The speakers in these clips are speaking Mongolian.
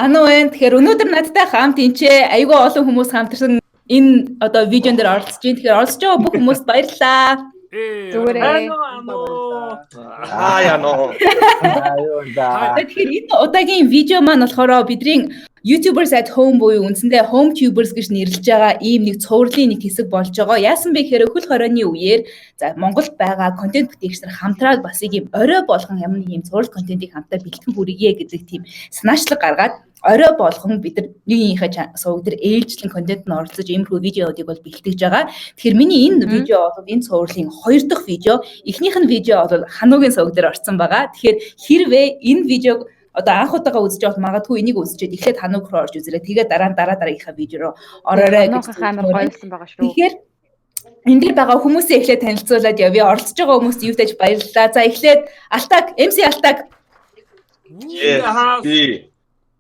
Хануу байна. Тэгэхээр өнөөдөр надтай хамт энчээ айгүй олон хүмүүс хамтарсан энэ одоо видеон дээр оролцож байна. Тэгэхээр оролцож байгаа бүх хүмүүст баярлалаа. Зүгээрээ. Тэгэхээр энэ удаагийн видео маань болохоор бидний YouTubers at home буюу үндсэндээ home tubers гэж нэрлэж байгаа ийм нэг цувралын нэг хэсэг болж байгаа. Яасан бэ гэхээр хөл хорооны үеэр за Монголд байгаа контент бүтээгч нар хамтраад бас ийм орой болгон ямар нэг ийм цуврал контентыг хамтаа бэлтгэн хүргье гэдэг тийм санаачлаг гаргаад орой болгон бид нар нэгнийхээ суваг дээр ээлжлэн контент нь оролцож иймэрхүү видеодыг бол бэлтгэж байгаа. Тэгэхээр миний энэ видео бол энэ цувралын 2 дахь видео. Эхнийх нь видео бол Хануугийн суваг дээр орсон байгаа. Тэгэхээр хэрвээ энэ видеог одоо анх удаага үзэж явах магадгүй энийг үзчихэд эхлээд Ханууг руу орж үзээрэй. Тэгээд дараагийнхаа видео руу ороорой гэж амар гоёлсон байгаа шүү. Тэгэхээр энэ дээр байгаа хүмүүсээ эхлээд танилцуулаад явъя. Оролцож байгаа хүмүүст юутаж баярлалаа. За эхлээд Алтаг, MC Алтаг.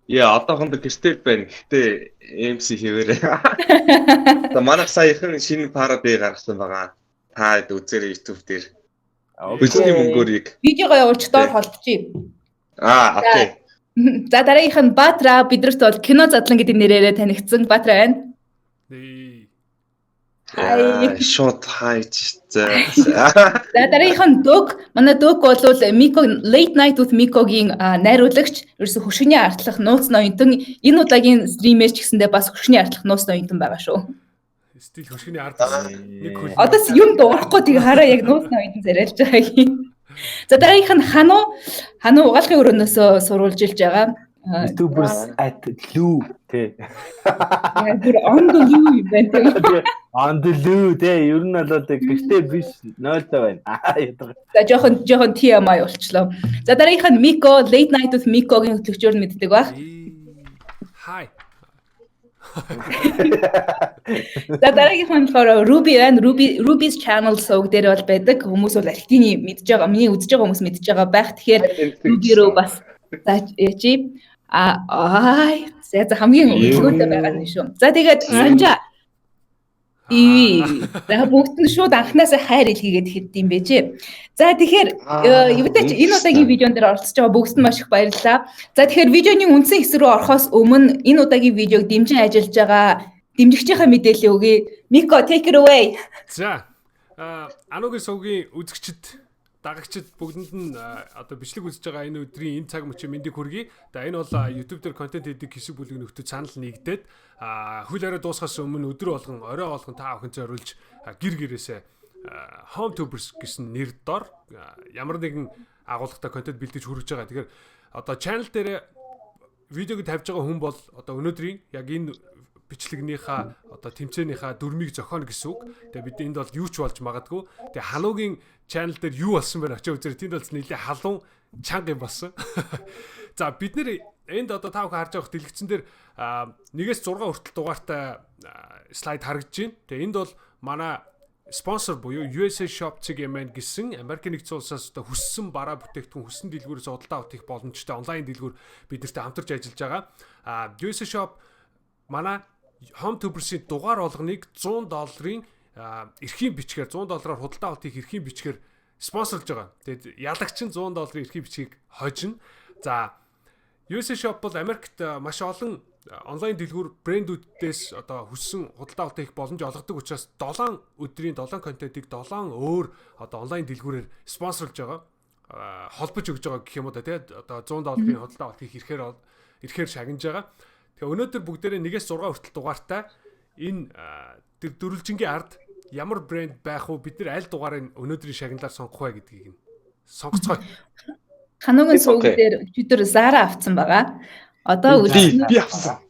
Одоохондоо гэртэл байна. Гэхдээ MC хийвэрээ. За манайх саяхан шинэ пароди гаргасан байгаа. Та үзээрэй YouTube дээр. Бүсний мөнгөөрийг. Видеого явуулж доор холбочих. Окей. За дараагийнх нь Баатра бидэрт бол кино задлан гэдэг нэрээрээ танигдсан. Баатра байна. Шот хайч. За дараагийнх нь Дөг. Манай Дөг бол Мико Late Night with Miko-гийн найруулагч. Ерөөсө хөшгөний артлах нууц ноёнтон энэ удаагийн стримээс ч гэсэндээ бас хөшгөний артлах нууц ноёнтон байгаа шүү. Стил хөшгөний артлах нэг хөл. Одоо юм дуурахгүй тийг хараа яг нууц ноёнтон зарайлж байгаа юм. За дараагийнх нь Хануу угаалгын өрөөнөөсөө сурвалж илж байгаа. YouTubers at Lou тий. Яг бүр on the Lou байна. On the Lou тий. Ер нь бол гэхдээ биш 0 байна. За жоохон TMI болчлоо. За дараагийнх нь Miko Late Night with Miko-гийн хөтлөгчөөр нь мэддэг баг. Hi. За дараагийнх нь болохоор Ruby байна. Ruby's channel сувг дээр бол байдаг. Хүмүүс бол архитектурны мэдж байгаа, миний үзэж байгаа хүмүүс мэдж байгаа байх. Тэгэхээр Ruby руу бас чи за хамгийн өгөөтэй байгаа нь шүү. За тэгээд Санжа. За бүгд нь шууд анханасаа хайр илгээгээд хэддэм бэ чи. За тэгэхээр юутай энэ удаагийн видеон дээр оролцож байгаа бүгд нь маш их баярлалаа. За тэгэхээр видеоны үндсэн хэсэг рүү орохоос өмнө энэ удаагийн видеог дэмжин ажиллаж байгаа дэмжигчийнхаа мэдээлэл өгье. Miko take it away. За Анугийн сувгийн үзэгчд дагагчид бүгдэнд нь одоо бичлэг үзэж байгаа энэ өдрийн энэ цаг мөчийн мэндийг хүргэе. Тэгээ энэ бол YouTube дээр контент хийдэг хэсэг бүлэг нөхдөд санал нэгдээд хөл орой дуусахаас өмнө өдөр болгон орой болгон та бүхэн зориулж гэр гэрээсээ home tubers гэсэн нэр дор ямар нэгэн агуулгатай контент бэлдэж хүргэж байгаа. Тэгэхээр одоо channel дээр видеог тавьж байгаа хүн бол одоо өнөөдрийн яг энэ бичлэгнийхаа одоо тэмцээнийхаа дүрмийг зохионо гэсэн үг. Тэгээ бид энд бол юу ч болж магадгүй. Тэгээ Хануугийн channel дээр юу болсон бэ очиж үзээрэй. Тэнд бол нэлээд халуун чанга юм болсон. За бид нэр энд одоо та бүхэн харж байгаа дэлгэцэн дээр 1-6 хүртэл дугаартай слайд харагдаж байна. Тэгээ энд бол манай спонсор буюу USA Shop CGM гэсэн Америк нэгдсэн улсаас одоо хүссэн бараа бүтээгдэхүүн хүссэн дэлгүүрээс худалдаа авах боломжтой онлайн дэлгүүр бидэртэй хамтарч ажиллаж байгаа. USA Shop манай Home Tubers-ийн дугаар болгоныг $100 эрхийн бичгээр $100 худалдаа авалтыг эрхийн бичгээр спонсорлж байгаа. Тэгээд ялагч нь $100 эрхийн бичгийг хожино. За USA Shop бол Америкт маш олон онлайн дэлгүүр брэндүүдээс одоо хүссэн худалдаа авалтыг боломж олгодог учраас 7 өдрийн 7 контентыг 7 өөр одоо онлайн дэлгүүрээр спонсорлж байгаа. Холбож өгж байгаа гэх юм уу да тий. Одоо $100 худалдаа авалтыг ирэхээр шагнаж байгаа. Тэгээ өнөөдөр бүгдээрээ 1-6 хүртэл дугаартай энэ тэр дөрвөлжингийн ард ямар брэнд байх вэ? Бид нар аль дугаарыг өнөөдрийн шагналаар сонгох вэ гэдгийг нь сонгоцгоо. Хануугийн сувг дээр өчигдөр Zara авсан байгаа. Одоо би авсан.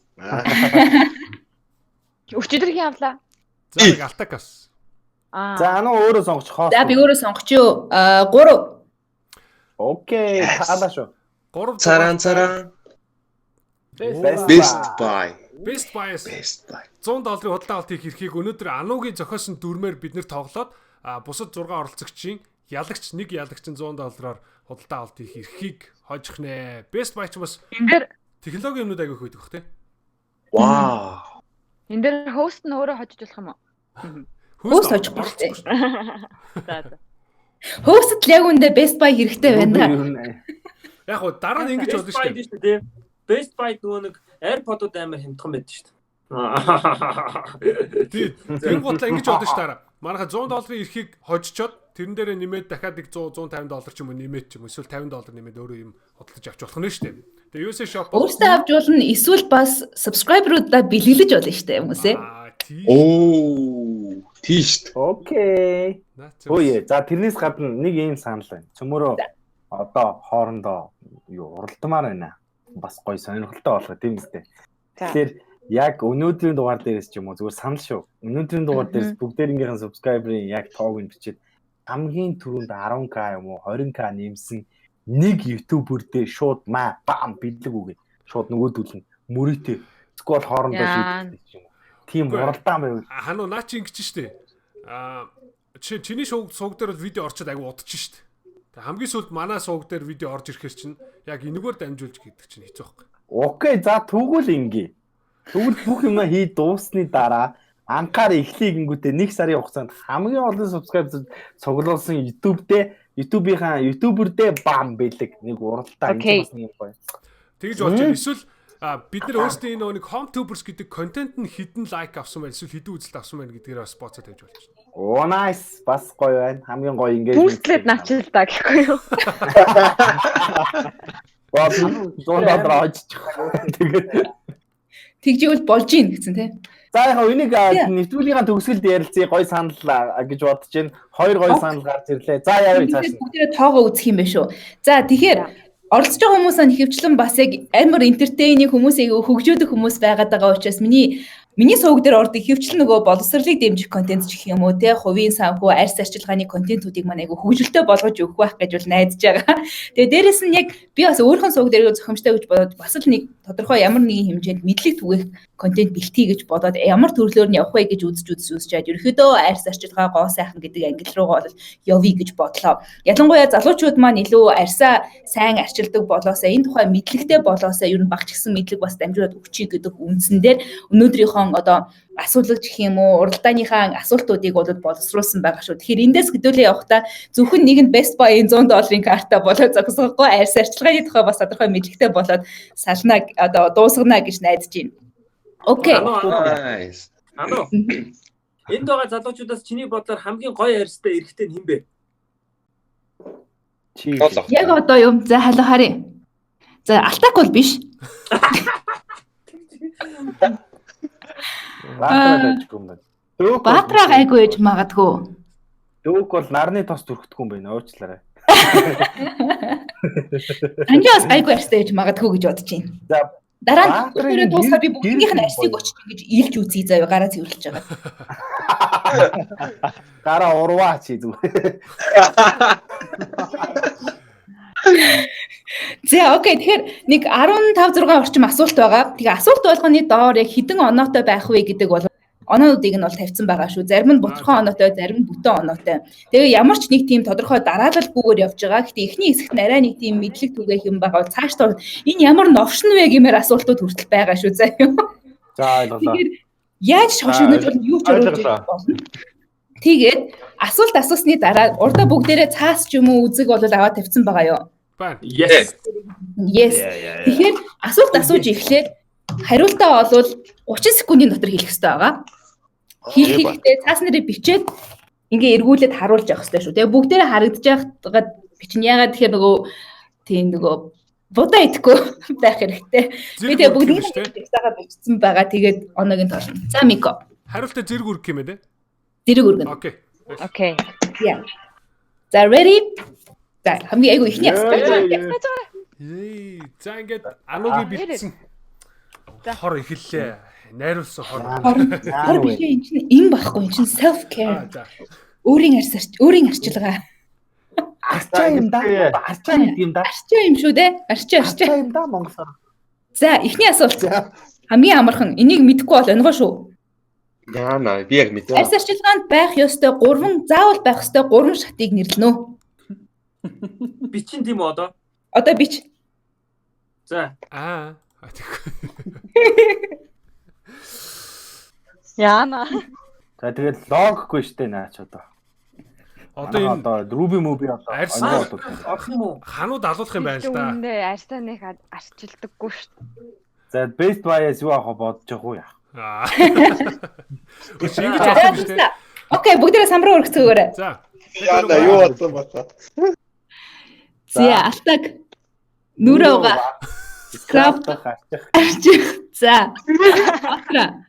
Өчигдөр хин авлаа. За яг Алтак авсан. За Ануу өөрөө сонгоч хоос. За би өөрөө сонгоч юу? 3. Окей, таалаа шүү. 3 Царан. Best Buy. $100 худалдаа авалтыг хэрхийг өнөөдөр Ануугийн зохиосон дүрмээр бид нэр тоглоод бусад 6 оролцогчийн нэг ялагч нь $100-аар худалдаа авалтыг хэрхийг хожих нэ. Best Buy ч бас энэ дээр технологийн юмнууд аягүй их байдаг бах тий. Вау. Энэ дээр хост нь өөрөө хожиж болох юм уу? Хост хожихгүй шүү дээ. За. Хостд яг үндэ Best Buy хэрэгтэй байна. Яг гоо дараа нь ингэж болно шүү дээ. Best Buy нөгөө нэг AirPod-ууд амар хямдхан байдаг шүү дээ. Тэр бодлоо ингэж бодож таараа. Манайха $100 эрхийг хожичоод тэрэн дээрээ нэмээд дахиад нэг $100-$150 ч юм уу нэмээд ч юм уу эсвэл $50 нэмээд өөрөө юм хөдөлж авч болох нь шүү дээ. Тэгээ USS Shop Өөртөө авч болно эсвэл бас subscriber-уудаа бэлгэлж болно шүү дээ хүмүүсээ. Оо, тийш. Окей. Өөе, за тэрнээс гадна нэг юм санал байна. Цөмөрөө одоо хоорондоо юу уралдмаар байна. Бас гоё сонирхолтой болгоо тийм үстэй. Тэгэхээр яг өнөөдрийн дугаар дээрээс ч юм уу зүгээр санал шүү. Өнөөдрийн дугаар дээрээс бүгдээрийнхээ subscriber-ийн яг тоог нь бичээд хамгийн түрүүнд 10k юм уу 20k нэмсэн нэг YouTuber дээр шууд бам бидлэг үгээ. Шууд нөгөөдөл нь мөрөйтэй. Сквад хоорондоо шийдэх юм уу. Тийм уралдаан байв. Хануу наа чи ингэж штэ. Чиний сууг дээр бол видео орчод айгу удаж штэ. Тэг хамгийн сүүлд манай сууг дээр видео орж ирэхээр чинь яг энэгээр дамжуулж гэдэг чинь хэцүү байхгүй. Окей, за тэгвэл ингээ. Тэгвэл бүх юм хий дуусны дараа анхаар эхлэе гингүүтээ 1 сарын хугацаанд хамгийн олон subscriber цуглуулсан YouTube-ийнхаа YouTuber дээр бам бэлэг нэг уралдаа энэ бас нэг гоё. Тэгж болж байна. Эсвэл бид нар өөрсдөө энэ нэг HomeTubers гэдэг контент нь хідэн лайк авсан байна эсвэл хідэн үзэлт авсан байна гэдгээр бас боцоо тавьж болж байна. Оо nice, бас гоё байна. Хамгийн гоё ингэж Бүүстлээд навчил та гэхгүй юу? Баа $100 очиж. Тэгээд Тэгживэл болж ийн гэсэн тий. за яг энийг нэвтрүүлгийн төгсгөлд ярилцъя гоё санал гэж бодож байна. Хоёр гоё санал гарч ирлээ. За яавь цааш. Бүгдээ тоогоо үзэх юм байна шүү. За тэгэхээр оролцож байгаа хүмүүс нь ихэвчлэн бас яг амар entertaining хүмүүсийг хөгжөөдөх хүмүүс байгаад байгаа учраас миний сувг дээр ордог ихэвчлэн нөгөө боловсролыг дэмжих контент ч гэх юм уу те хувийн санхүү арьс арчилгааны контентуудыг маань айгу хөгжилтэй болгож өгөх байх гэж бол найдаж байгаа. Тэгээ дээрэс нь яг би бас өөрийнхөө сувг дээр зохимжтой гэж бодоод бас л нэг тодорхой ямар нэгэн хэмжээнд мэдлэг түгээх контент бэлтгий гэж бодоод ямар төрлөөр нь явах вэ гэж үзэж чад ерөөдөө арьс арчилгаа гоо сайхан гэдэг ангил руугаа бол явъя гэж бодлоо. Ялангуяа залуучууд маань илүү арьсаа сайн арчилдаг болоосаа энэ тухай мэдлэгтэй болоосаа ер нь багч гисэн мэдлэг бас дамжуулаад өгчий гэдэг үндсэн дээр өнөөдрийнхөө одоо асуулт гэх юм уу уралдааныхаа асуултуудыг боловсруулсан байгаа шүү. Тэгэхээр эндээс хөдөөлөө явахдаа зөвхөн нэг нь Best Buy $100 карта болоод зогсохгүй арьс арчилгааны тухай бас тодорхой мэдлэгтэй болоод салнаа одоо дуусгана гэж найдаж байна. Окей. Nice. Энд байгаа залуучуудаас чиний бодлоор хамгийн гоё арьстай эрэгтэй нь хэн бэ? Чи Яг одоо юм. За халуу харъя. За алтак бол биш. Баатраа гайгүй ээж магадгүй. Дөөг бол нарны тос төрөхдөггүй юм байна. Уучлаарай. Анжаас гайгүй арьстай ээж магадгүй гэж бодож байна. За дараа нь дуусахаар би бүгднийх нь арьсыг очиж ингэж ийлж үзье заяа гараа цэвэрлэж байгаа. Гараа урваа чи зүгээр. За окей тэгэхээр нэг 15 6 орчим асуулт байгаа. Тэгээ асуулт болгоны доор яг хэдэн оноотой байх вэ гэдэг бол оноонуудыг нь бол тавьсан байгаа шүү. Зарим нь бутархан оноотой, зарим нь бүтэн оноотой. Тэгээ ямар ч нэг тийм тодорхой дараалалгүйгээр явж байгаа. Гэхдээ эхний хэсэгт арай нэг тийм мэдлэг түгээх юм байгаа. Цаашдаа энэ ямар новшин вэ гэмээр асуултууд хүртэл байгаа шүү. За юм. За ойлголоо. Тэгэхээр яаж шошигнож бол юу ч оруулж болно. Тэгээд асуулт асуусны дараа урдаа бүгдээрээ цаас ч юм уу үзэг бол аваад тавьсан байгаа юу? Байна. Yes. Тэгэхээр асуулт асууж эхлээд хариултаа бол 30 секундын дотор хэлэх хэрэгтэй байгаа. Хийхдээ цаас нэрээ бичээд ингээ эргүүлээд харуулж явах хэрэгтэй шүү. Тэгээ бүгдээрээ харагдаж байгаад бичин яагаад тэгэхээр нөгөө будаа идэхгүй байх хэрэгтэй. Би тэгээ бүгдийг цагтаагаа бичсэн байгаа. Тэгээд оноог нь тоолно. За Мико. Хариултаа зэрэг үргэх юм ээ. Зэрэг үргэнэ. Окей. Yeah. За ready? За хамгийн айгу ихний асуулт. За ингээд ануугийн битсэн. Хор эхэллээ. Найруулсан хор. Хор биш энэ чинь им байхгүй энэ чинь self care. Өөрийн арчилгаа. Арчаа юм да. Арчаа юм да. Арчаа юм шүү дээ. Арчаа юм да монголоор. За эхний асуулт. Хамгийн амархан энийг мэдэхгүй бол онгоо шүү. Яана би яг мэдээ. Арьс арчилгаанд байх ёстой 3 заавал байх ёстой 3 шатыг нэрлэнэ. Бичин тийм үү одоо? Одоо бич. За. Яана. За тэгээд логгүй штэ наач одоо. Одоо энэ Ruby movie одоо орох юм уу? ханууд алуулах юм байна л да. Үүндээ арьсаа нэг арчилдаггүй шүү. За best buy-аас юу авах бодож явах уу яах. Аа. Үгүй ингэж авах юм шүү дээ. Окей, бүгдээрээ самруу өргөцгөөрэй. За. Яна юу бодсон бата. Зя алтаг нүрээ угаа. Scrap арчих. За. Батра.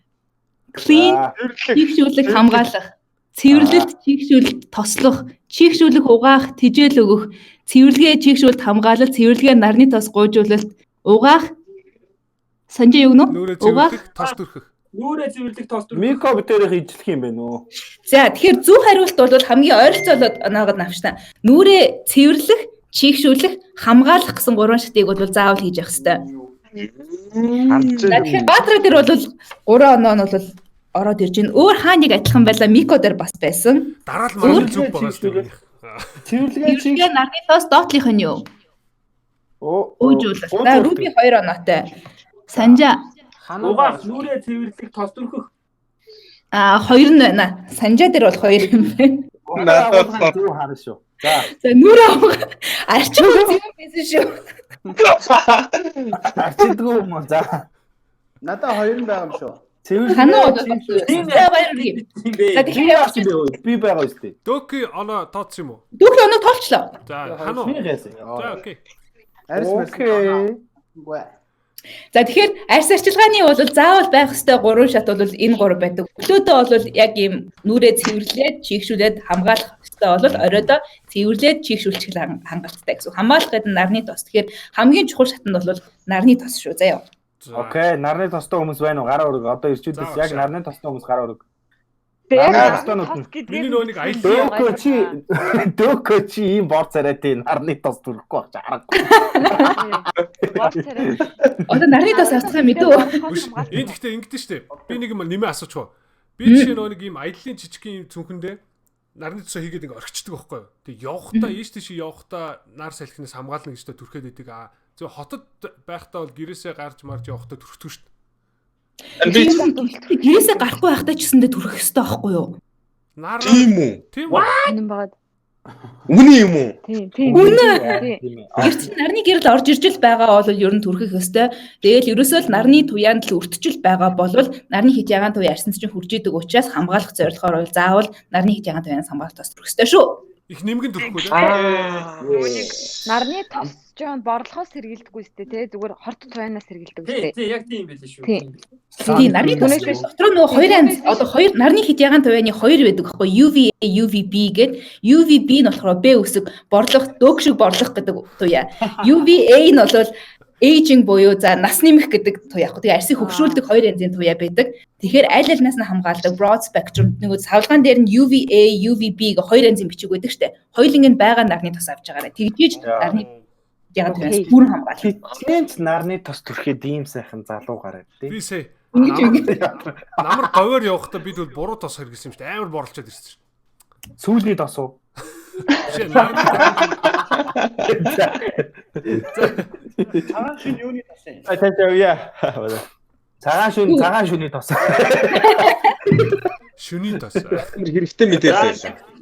Clean чигшүүлэх хамгаалах. Цэвэрлэлт чигшүүлэлт тослох. Чигшүүлэх угаах, тижэл өгөх. Цэвэрлэгээ чигшүүлэлт хамгаалалт, цэвэрлэгээ нарны тос гуйжуулалт. Угаах. Санжаа юу гэнэ? Нүрээ цэвэрлэх, тос төрхөх. Нүрээ цэвэрлэх тост. Мико битэрийг ижлэх юм байна уу? За тэгэхээр зөв хариулт бол хамгийн ойролцоолоод оноогод навчтаа. Нүрээ цэвэрлэх, чигшүүлэх, хамгаалах гэсэн гурван шатыг бол заавал хийж явах хэрэгтэй. За тэгэхээр Баатра дээр бол 3 оноо нь бол ороод ирж байна. Өөр хаа нэг адилхан байлаа. Мико дээр бас байсан. Дараа л маань зүг байгаа шүү дээ. Цэвэрлэгээ нарны тос доотлих нь юу? Уужуулах. За Руби 2 оноотой. Санжаа Угаах, нүрээ цэвэрлэх тост өрхөх. 2 нь байна. Санжаа дээр бол 2 юм байна. Надад юу харна шүү. За нүрээ арчих юм байсан шүү. Арчидгүй юм уу? За. Надад 2 байгаа юм шүү. Ханаа за баяр үгүй. За тэгэхээр Би байгаа үстэй. Дөки оноо тооцсон юм уу? дүүх оноо толчлоо. За ханаа. За окей. Окей. За тэгэхээр арьс арчилгааны бол заавал байх ёстой 3 шат бол энэ 3 байдаг. Өглөөдөө бол яг ийм нүрээ цэвэрлээд, чигшүүлээд хамгаалах ёстой бол оройдоо цэвэрлээд, чигшүүлчих хангалттай гэсэн. Хамгаалах гэдэг нь нарны тос. Тэгэхээр хамгийн чухал шат нь бол нарны тос шүү заяа. Окей, нарны тостой хүмүүс байна уу? Гараа өрг. Одоо ирчүүдээс яг нарны тостой хүмүүс гараа өрг. Миний нөөник аялал. Дөкө чи ийм бор царайт нарны тос төрөхгүй байх чаргагүй. Одоо нарны тос авчих юм мэдүү. Энд гэхдээ ингэдэж штэ. Би нэг юм нэмээ асуучихв. Би жишээ нөөник ийм аяллаа жижигхэн юм цүнхэндээ нарны тосоо хийгээд ингээ орхичдаг байхгүй юу? Тэг явахдаа ийш тийш явахдаа нар салхинаас хамгаална гэж төрөхөд идэг. Зөв хотод байхдаа бол гэрээсээ гарч марж явахдаа төрөхдөг штэ. Гэрээсээ гарахгүй байхдаа ч гэсэндээ төрөх ёстой байхгүй юу? Нар Тийм үү? Тийм үү? Энэ багад. Үний юм уу? Тийм. Гэрч нарны гэрэл орж ирж л байгаа бол ер нь төрөх ёстой. Тэгэл ерөөсөө л нарны туяанд л өртөжл байгаа бол нарны хит ягаан туяа арьсанч чинь хурж идэг учраас хамгаалах зорилгоор бол заавал нарны хит ягаан туяанаас хамгаалах тос төрөх ёстой шүү. Их нэмгэн төрөхгүй л. Нарны тос жоон борлохоос сэргийлдэггүй сте тий зүгээр хорт туянаас сэргийлдэг сте. Тий, яг тийм байлээ шүү. Тийм нарны тос дотор нөгөө 2 анз одоо 2 нарны хит ягаан туяаны 2 байдаг байхгүй UVA, UVB гэдэг. UVB нь болохоор Б үсэг борлох, дөг шиг борлох гэдэг туяа. UVA нь бол aging буюу за нас нэмэх гэдэг туяа. Тэгээ арсыг хөгшүүлдэг 2 янзын туяа байдаг. Тэгэхээр аль альнаас нь хамгаалдаг broad spectrum нөгөө савлгаан дээр нь UVA, UVB гэх 2 янзын бичиг байдаг штэ. Хоёуланг нь байгаа нарны тос авч байгаарай. Тэгжиж нарны яг туяас бүрэн хамгаалах. Тэнц нарны тос төрхөд ийм сайхан залуу гараад тий. Би сая намар говьор явахдаа бид бол буруу тос хэрэглэсэн юм шүү дээ. Амар борлчод ирсэн шүү. Сүүлийн тос уу? Цагаан шин юуны тос вэ? Цагаан шүний тос. Шүний тос. Хэрэгтэй мэдээлэл.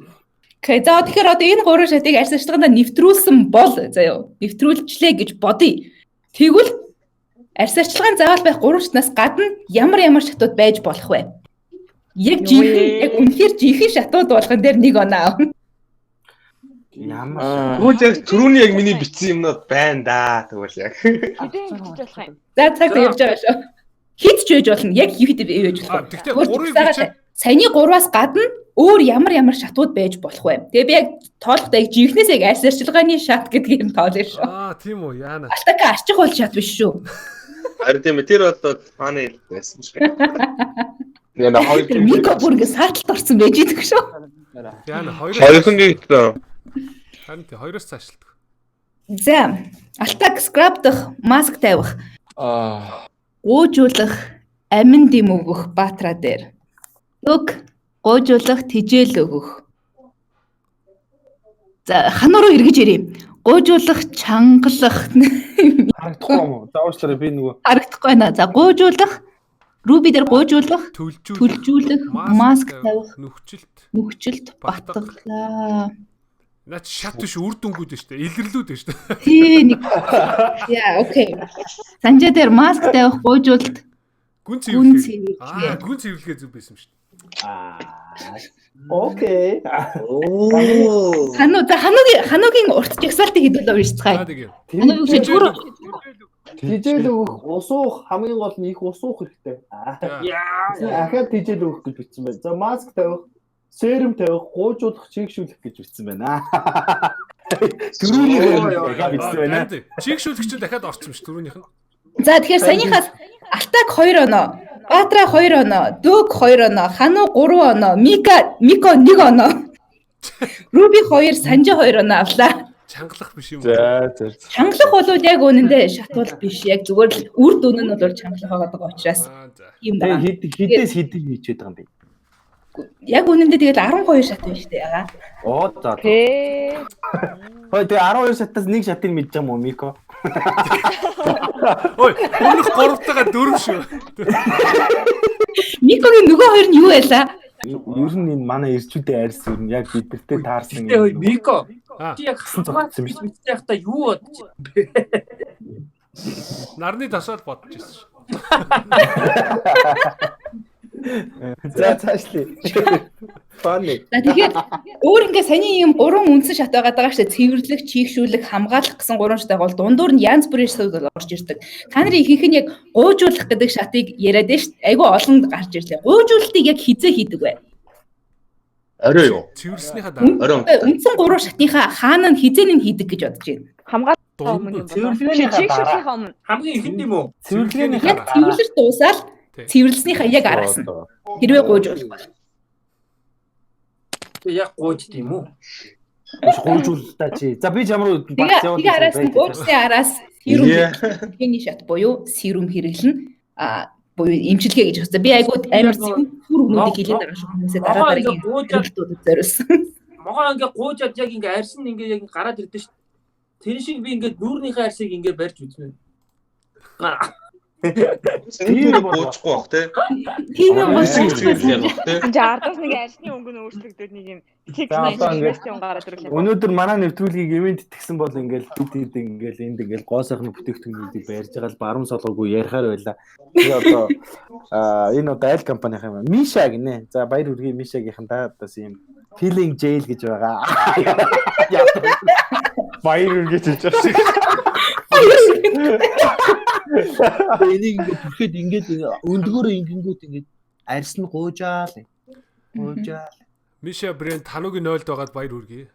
Окей. За тэгэхээр одоо энэ 3 шатыг арьс арчилгаанд нэвтрүүлсэн бол заяа. Нэвтрүүлжлээ гэж бодъё. Тэгвэл арьс арчилгаан заавал байх 3 шатнаас гадна ямар шатууд байж болох вэ? Яг үнэхээр жинхэнэ шатууд болгон дээр 1 оноо аав. Ямар яг түрүүний яг миний бичсэн юмнууд байна да тэгвэл яг. Хэдэн хийж болох юм? За цаг явж байгаа шүү. Хит ч байж болно. Яг хит байж болох. Тэгтээ 3-ыг бичээ. Саяны 3-аас гадна өөр ямар шатууд байж болох вэ? Тэгээ би яг тоолохдоо яг жинхнээс яг арьс арчилгааны шат гэдгийг нь тоолъё шүү. Тийм үү яана. Алтака арчих бол шат биш шүү. Харин тийм тэр одоо фаны байсан шүү. Яна хоёр Мико бүргээ сааталт орсон байж идэг шүү. Яана хоёрхан гэдэг. Харин тий 2-оос цаашлдаг. За, алтак скрап дах, маск тавих. Гуйжуулах, амин дэм өгөх Баатра дээр. Өг гуйжуулах, тижэл өгөх. За, хануу руу эргэж ирээ. Гуйжуулах, чангалах. харагдахгүй юм уу? За уучлаарай би нөгөө Харагдахгүй байна. За, гуйжуулах, Руби дээр гуйжуулах, Төлжүүлэх, маск тавих, нөхцөлт. нүгчлэлт батгалаа. Наач шат биш үр дүнгууд шүү дээ. Илэрлүүд шүү дээ. Тий нэг. Яа, окей. Санжаа дээр маск тавих гуйжуулт Гүн гүн цэвэрлэгээ. цэвэрлэгээ. Гүн цэвэрлэгээ зүг байсан шүү дээ. Окей. Оо. Хануугийн урт жагсаалтыг хэдүүлээ уншицгаая. Тэгээ. Ханууг чи зүгээр Тижэл өгөх, ус уух хамгийн гол нь их ус уух хэрэгтэй. Ахаад тижэл өгөх гэж бичсэн байна. За маск тавих, серум тавих, гуйжуулах, чигшүүлэх гэж бичсэн байна. Түрүүнийх бичсэн байна. Чигшүүлэгч дахиад орсон ш түрүүнийх нь. За тэгэхээр саяныхаас Алтак 2 оноо, Баатра 2 оноо, Дөг 2 оноо, Хануу 3 оноо, Мико 1 оноо. Руби 2, Санжа 2 оноо авлаа. Чангалах биш юм. За. Чангалах бол яг үнэндээ шатвал биш. Яг зүгээр л үр дүн нь бол чангалах байгаа учраас юм даа. Хідээс хідийг хийчихэд байгаа юм бэ? Яг үнэндээ тэгэл 12 шат байна шүү дээ яга. Оо за. Тэ. Хөөе тэгээ 12 шатаас нэг шатыг мэдж байгаа юм уу Мико? Ой, өмнөх 3-тайгаа 4 шүү. Микогийн нөгөө хоёр нь юу байлаа? Ер нь энэ манай ирчүүдээ арьс ер нь яг бидэртэй таарсан Тэ хөөе Мико. Аа. Чи яг хамгаалсан байхдаа юу бодож Нарны тасаад бодож ирсэн шүү. За цаашлаа. Фаны. За тэгэхээр өөр ингээ саний юм 3 үндсэн шат байгаа шүү дээ. Цэвэрлэх, чийгшүүлэх, хамгаалах гэсэн 3 шат бол дундуур нь янз бүрийн шатууд орж ирдэг. Та нарын ихэнх нь яг гуйжуулах гэдэг шатыг яриад байна шүү дээ. Айгүй олон гарч ирлээ. Гуйжуулалтыг яг хизээ хийдэг вэ? Орой юу? Цэвэрлснийхаа дараа. Орой. Үндсэн 3 шатныхаа хаана нь хизээ нь хийдэг гэж бодож байна. Хамгаалалтаа өмнө юм байна. Чигшүүлэхийнхаа өмнө. хамгийн ихэнд юм уу? Цэвэрлэгийн Яг цэвэрлэж дуусаад цэвэрлснийхаа яг араас нь хэрвээ гуйжуулах бол Яг гуйд тийм үү? гуйжуулалтаа чи. За би ч ямар багц яваад тэгээ араас нь гуйжсны араас сэрүүмний шат буюу сэрүүм хэрэглэн буюу имчилгээ гэж хэлсэн. Би айгууд амар сүр өгнүүдийг хэлээд байгаа шүү хүмүүсээ дараа дараагийн хэрэглэлтүүд зориулсан. Могоо ингээ гуйжаад яг ингээ арьс нь ингээ яг гараад ирдэ шүү. Тэр шиг би ингээ нүүрнийхээ арьсыг ингээ барьж үзнэ. Тийм буухгүй бах те. Тийм юм бол Чи ардаас нэг арьсны өнгө нь өөрчлөгдөд нэг юм юм гараад ирлээ. Өнөөдөр манай нэвтрүүлгийг ивент итгэсэн бол ингээл бид ингээл энд ингээл гоо сайхны бүтээгдэхүүнүүдийг барьж байгаа л баруун солгоогүй ярихаар байлаа. Тэгээ одоо энэ одоо аль компанийн юм Миша гинэ. За баяр хүргэе Мишагийнхан таадаас юм Feeling Jail гэж байгаа. Баяр хүргэж хэлж байгаа шиг. Энийг ингээд бүрхэд ингээд өндгөөрөө ингэнгүүт ингээд арьс нь гуйжаал. Миша брэнд тануугийн 0-д байгаад баяр хүргэе.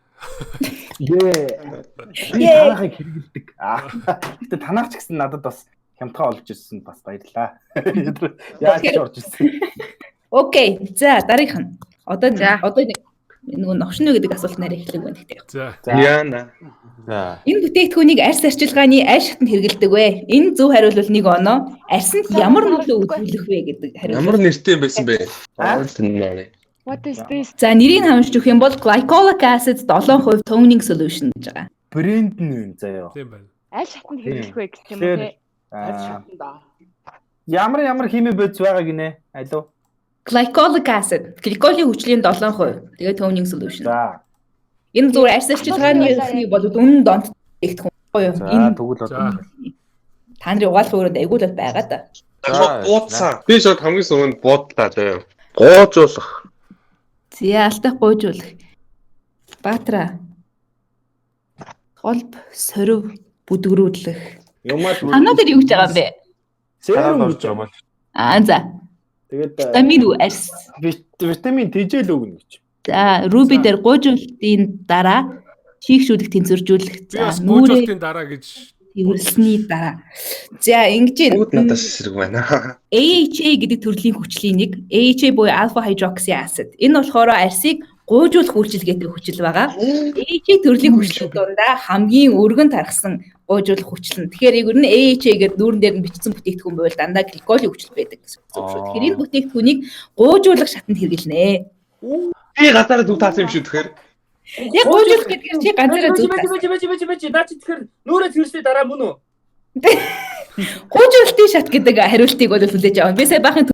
Танахыг хэрэгэлдэг. Гэтэ танаач гэсэн надад бас хямдхан олж ирсэн бас баярлаа. Яаж орж ирсэн. Окей. За дараагийнх нь. Одоо нөгөө новшны гэдэг асуулт нарийн эхлэх байна гэдэг. За. Яна. За. Энэ бүтээгдэхүүнийг арьс арчилгааны аль шатнд хэрэглэдэг вэ? Энэ зөв хариулт бол 1 оноо. Арьсанд ямар нөлөө үзүүлэх вэ гэдэг хариулт. Ямар нэртэй байсан бэ? Аа. What is this? За нэрийг хамж өгөх юм бол glycolic acid 7% toning solution гэж байгаа. Брэнд нь юм заяа. Тийм байна. Аль шатнд хэрэглэх вэ гэх юм уу те? Ямар химийн бодис байгаа гинэ? Алуу. Glycolic acid, гликолийн хүчлийн 7%. Тэгээ toning solution. За. Энэ зүгээр арьс арчилгааны хэлхий бол үнэн донт тэгэх юм гоё. За тэгвэл одоо та нарын угаалгын өрөөнд айгуул бол байгаа да. Бууцсан. Би шууд хамгийн сүүнд буудлаа заяа. Гоожуулах. Зя алтах гуйжуулах. Баатра. Холб, сорив, бүдгрүүлэх. Танаа дээр юу гэж байгаа юм бэ? Серум гэж байгаа юм. За. Тэгээд витамин үү арьс. Витамин тэжээл өгнө гэж. За, руби дээр гуйжуулалтын дараа чийгшүүлэх тэнцвэржүүлэх. За, гуйжуулалтын дараа гэж тэрсний дараа. За, ингэж надад эсрэг байна. AHA гэдэг төрлийн хүчлийн нэг. AHA буюу alpha hydroxy acid. Энэ болохоор арьсыг гуйжуулах үйлчилгээтэй хүчил байгаа. AHA төрлийн хүчлүүд дондаа хамгийн өргөн тархсан гуйжуулах хүчил нь. Тэгэхээр ер нь AHA гэдэг дүүрэн дээр нь бичсэн бүтээгдэхүүн байвал дандаа гликолийн хүчил байдаг гэсэн үг шүү. Тэгэхээр энэ бүтээгдэхүүнийг гуйжуулах шатанд хэрэглэнэ. Би газараа зүг таасан юм шүү тэгэхээр. Яг гуйжуулах гэдэг чи ганцаараа зүг таасан. Бачи наа чи тэгэхээр нүүрээ тэрсээ дараа мөн үү? Гуйжуулалтын шат гэдэг хариултыг бол хүлээж аваа. Би сая бахын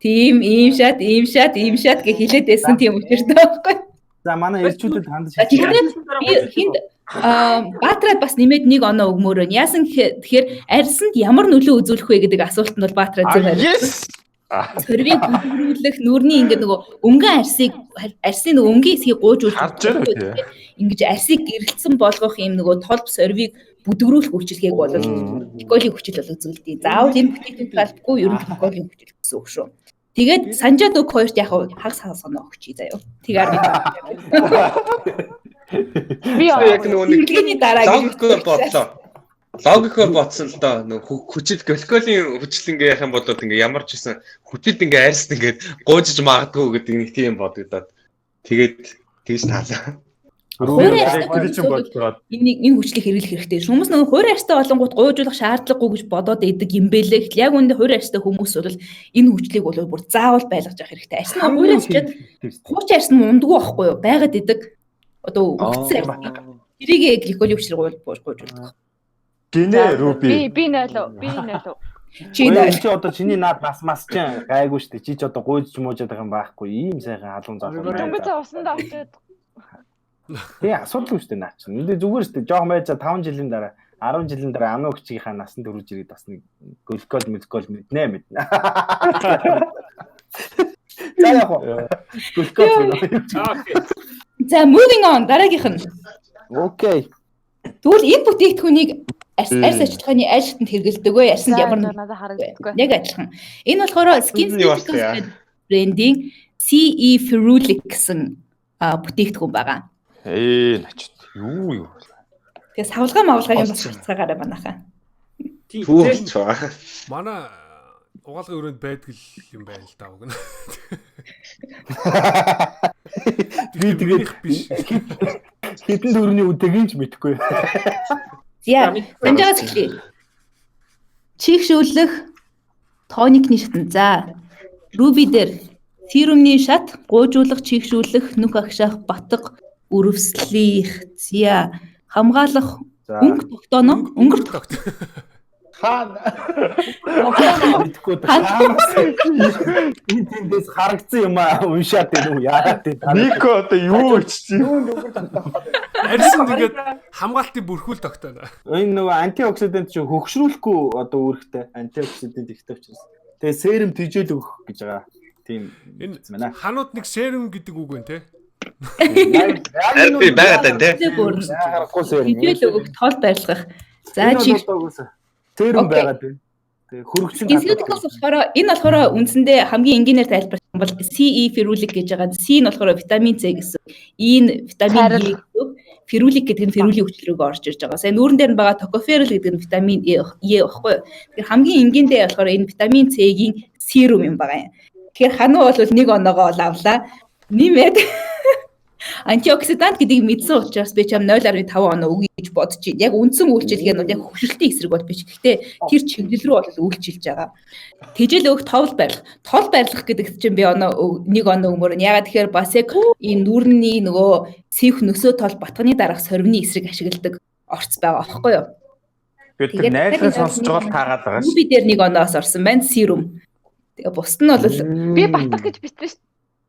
тийм ийм шат гэх хэлээд байсан тийм учиртай байхгүй. За манай ирчүүдэд хандаж Тэгэхээр хинд Баатраад бас нэмээд нэг оноо өгмөр байна. Яасан тэгэхээр арьсанд ямар нөлөө үзүүлэх вэ гэдэг асуултанд бол Баатраад зөв хариулсан. Сөрвийг бүдгэрүүлэх нүрний ингээд нөгөө өнгөн арсын нөгөө өнгийн хэсгийг гуйжуулж ингэж арсыг гэрэлтсэн болгох юм нөгөө толб сорвийг бүдгэрүүлэх үйлчилгээг бол Николийн хүчил бол үзүүлдэг. Заавал энэ бүтээгдэхүүн талбгүй ер нь Николийн хүчил гэсэн үг шүү. Тэгээд Санжаад үг хоёрт яг хагас оноо өгчий заяа. Тэгээ би яг нөгөө логикоор бодлоо. Логикоор бодсон л доо нөгөө хүчил гликолийн хүчил ингээ яах юм бол ингээ ямар ч гэсэн хүчил ингээ арьс ингээ гуйжиж магадгүй гэдэг нэг тийм бодогдоод тэгээд тэгж таалаа. Энэ хүчлийг хэрэглэх хэрэгтэй. Хүмүүс нөгөө хуурай арьстай болонгууд гуйжуулах шаардлагагүй гэж бодоод идэг юм бэлээ. Яг үүндээ хуурай арьстай хүмүүс бол энэ хүчлийг бол бүр заавал байлгаж явах хэрэгтэй. Арьс нь хуурай арьсчаад хуучин арьс нь ундгүй байхгүй юу? Байгаад идэг. Одоо өгцөө тэрийг гликолийн хүчлийг гуйжуулдаг. Гинэ Руби. Би 0. Чи одоо чиний наад мас ч гайгүй шүү дээ. Чи ч одоо гуйж муужаад байгаа юм байхгүй. Ийм сайхан халуун зоох. Битүүмбэцээ усанд очиод. Тий, асуудалгүй шүү дээ наа чи. Мэдээ зүгээр шүү дээ. Жоох байж 5 жилийн дараа 10 жилийн дараа ануу гिचгийнхаа насанд төрүүлж ирээд бас нэг гликол мэднэ. За яг гоо. Гликол. За moving on дараагийнх нь. Окей. Тэгвэл энэ бүтээгдэхүүнийг арьс ажиллагааны айлтанд хэрэгэлдэг вэ? Арьсанд ямар надад харагддаггүй. Яг адилхан. Энэ болохоор SkinCeuticals брендийн CE Ferulic гэсэн бүтээгдэхүүн байгаа. Начт. Юу. Тэгээ савлгаа мавлгагийн бас шалтгаагаараа манайхаа. Манай угаалгын өрөөнд байдаг юм байна л даа үгэн. Би тэгээд биш. Хэдэн төрний үдэгийг ч мэдэхгүй. Яа, санджаас эхлэе. Чихшүүлэх тоникны шатн. За, Ruby дээр серумны шат, гуйжуулах, чихшүүлэх, нүх агшаах, батг, өрөвслөх, зя, хамгаалах, өнгө тогтооно, өнгөр тогтооно. Хаана? Энэ тэндээс харагдсан юм аа уншаад байна уу? Яагаад тийм? Нико одоо юу ичсэн? Арьсан тэгээд хамгаалтын бүрхүүл тогтооно. Энэ нөгөө антиоксидант чинь хөгшрүүлэхгүй одоо үүрэгтэй антиоксидант ихтэй учраас. Тэгээ серум тижэл өгөх гэж байгаа. Тийм энэ ханууд нэг серум гэдэг үг байна те. Яг би байгаад байна те. Гарахгүй серум. Тижэл өгөх тол байрлах. За чи серум байгаад байна. Тэгээ хөрөгчөнд SkinCeuticals болохоор энэ болохоор үндсэндээ хамгийн энгийнээр тайлбарласан бол CE Ferulic гэж байгаа. C нь болохоор витамин C гэсэн. E нь витамин E гэсэн. Ferulic гэдэг нь ферулийн хүчил рүү орж ирж байгаа. Сая нүүрэн дээр нь байгаа tocopherol гэдэг нь витамин E баггүй. Тэгэхээр хамгийн энгийндээ болохоор энэ витамин C-гийн серум юм байгаа юм. Тэгэхээр хануу бол нэг оноогоо авлаа. Нэмээд антиоксидант гэдгийг мэдсэн учраас би чам 0.5 оноо өгье гэж бодож байна. Яг үндсэн үйлчилгээ нь бол яг хөвшөлтийн эсрэг бол биш. Гэхдээ тэр чиглэл рүү бол үйлчилж байгаа. Тэжэл өгөх тол байрлах гэдэг чинь би нэг оноо өгмөр. Ягаад тэгэхээр бас яг энэ нүүрний нөгөө сивх нөсөө тол батганы дараах сорвны эсрэг ашигладаг орц байгаа аахгүй юу? Тэгээд найрлагын сонсож байгаа таагаад байгаа шүү. Би дээр нэг оноос орсон байна серум. Тэгээ бусд нь бол би батгах гэж битсэн шүү.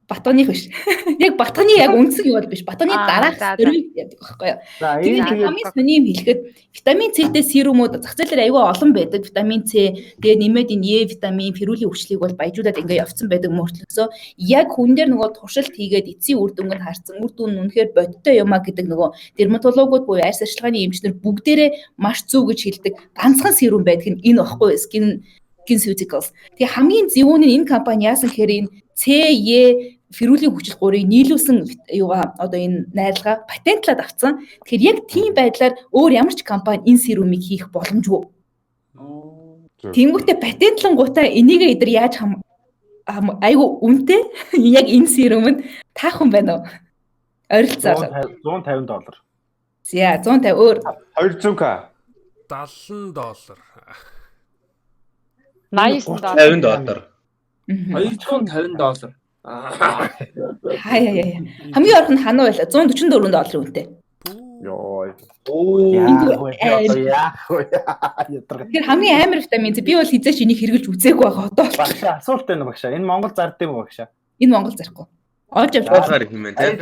Батганых биш. Яг батганы яг үндсэн юм бол биш. Батганы дараах сөрвийг яадаг байхгүй юу. Тэгээд хамгийн сони юм хэлэхэд витамин C-тэй серумууд зах зээлээр аюул олон байдаг. Витамин C, тэгээд нэмээд энэ Е витамин, ферулийн хүчлийг бол баяжуулаад ингээ явцсан байдаг мөртлөөсөө яг хүн дээр нөгөө туршилт хийгээд эцсийн үр дүнг нь харсан. Үр дүн нь үнэхээр бодиттой юм а гэдэг нөгөө дерматологууд буюу арьс арчилгааны эмчнэр бүгдээрээ маш зөв гэж хэлдэг. Ганцхан серум байдаг нь энэ баггүй SkinCeuticals. Тэгээ хамгийн зөвүүн нь энэ компани яасан гэхээр энэ CE ферулийн хүчил 3-ыг нийлүүлсэн юугаа одоо энэ найралгаа патентлаад авсан. Тэгэхээр яг тийм байдлаар өөр ямар ч компани энэ серумыг хийх боломжгүй. Тэнгүүтээ патентлангуудаа энийг эдэр яаж айгу үнэтэй яг энэ серум нь таахан байна уу? Ойролцоолоо. $150. За 150 өөр 200к. $70. $50. $250. Хаяа. Хамгийн орхон ханаа байла $144 үнэтэй. Йоо. Тэр хамгийн амар витамин би бол хизээч энийг хэрэгжилж үзээгүй байгаа одоо. Багшаа асуулт байна багшаа. Энэ Монгол зардсан юм багшаа? Энэ Монгол зарахгүй. Олж авч болно. Багаар хэмээн те.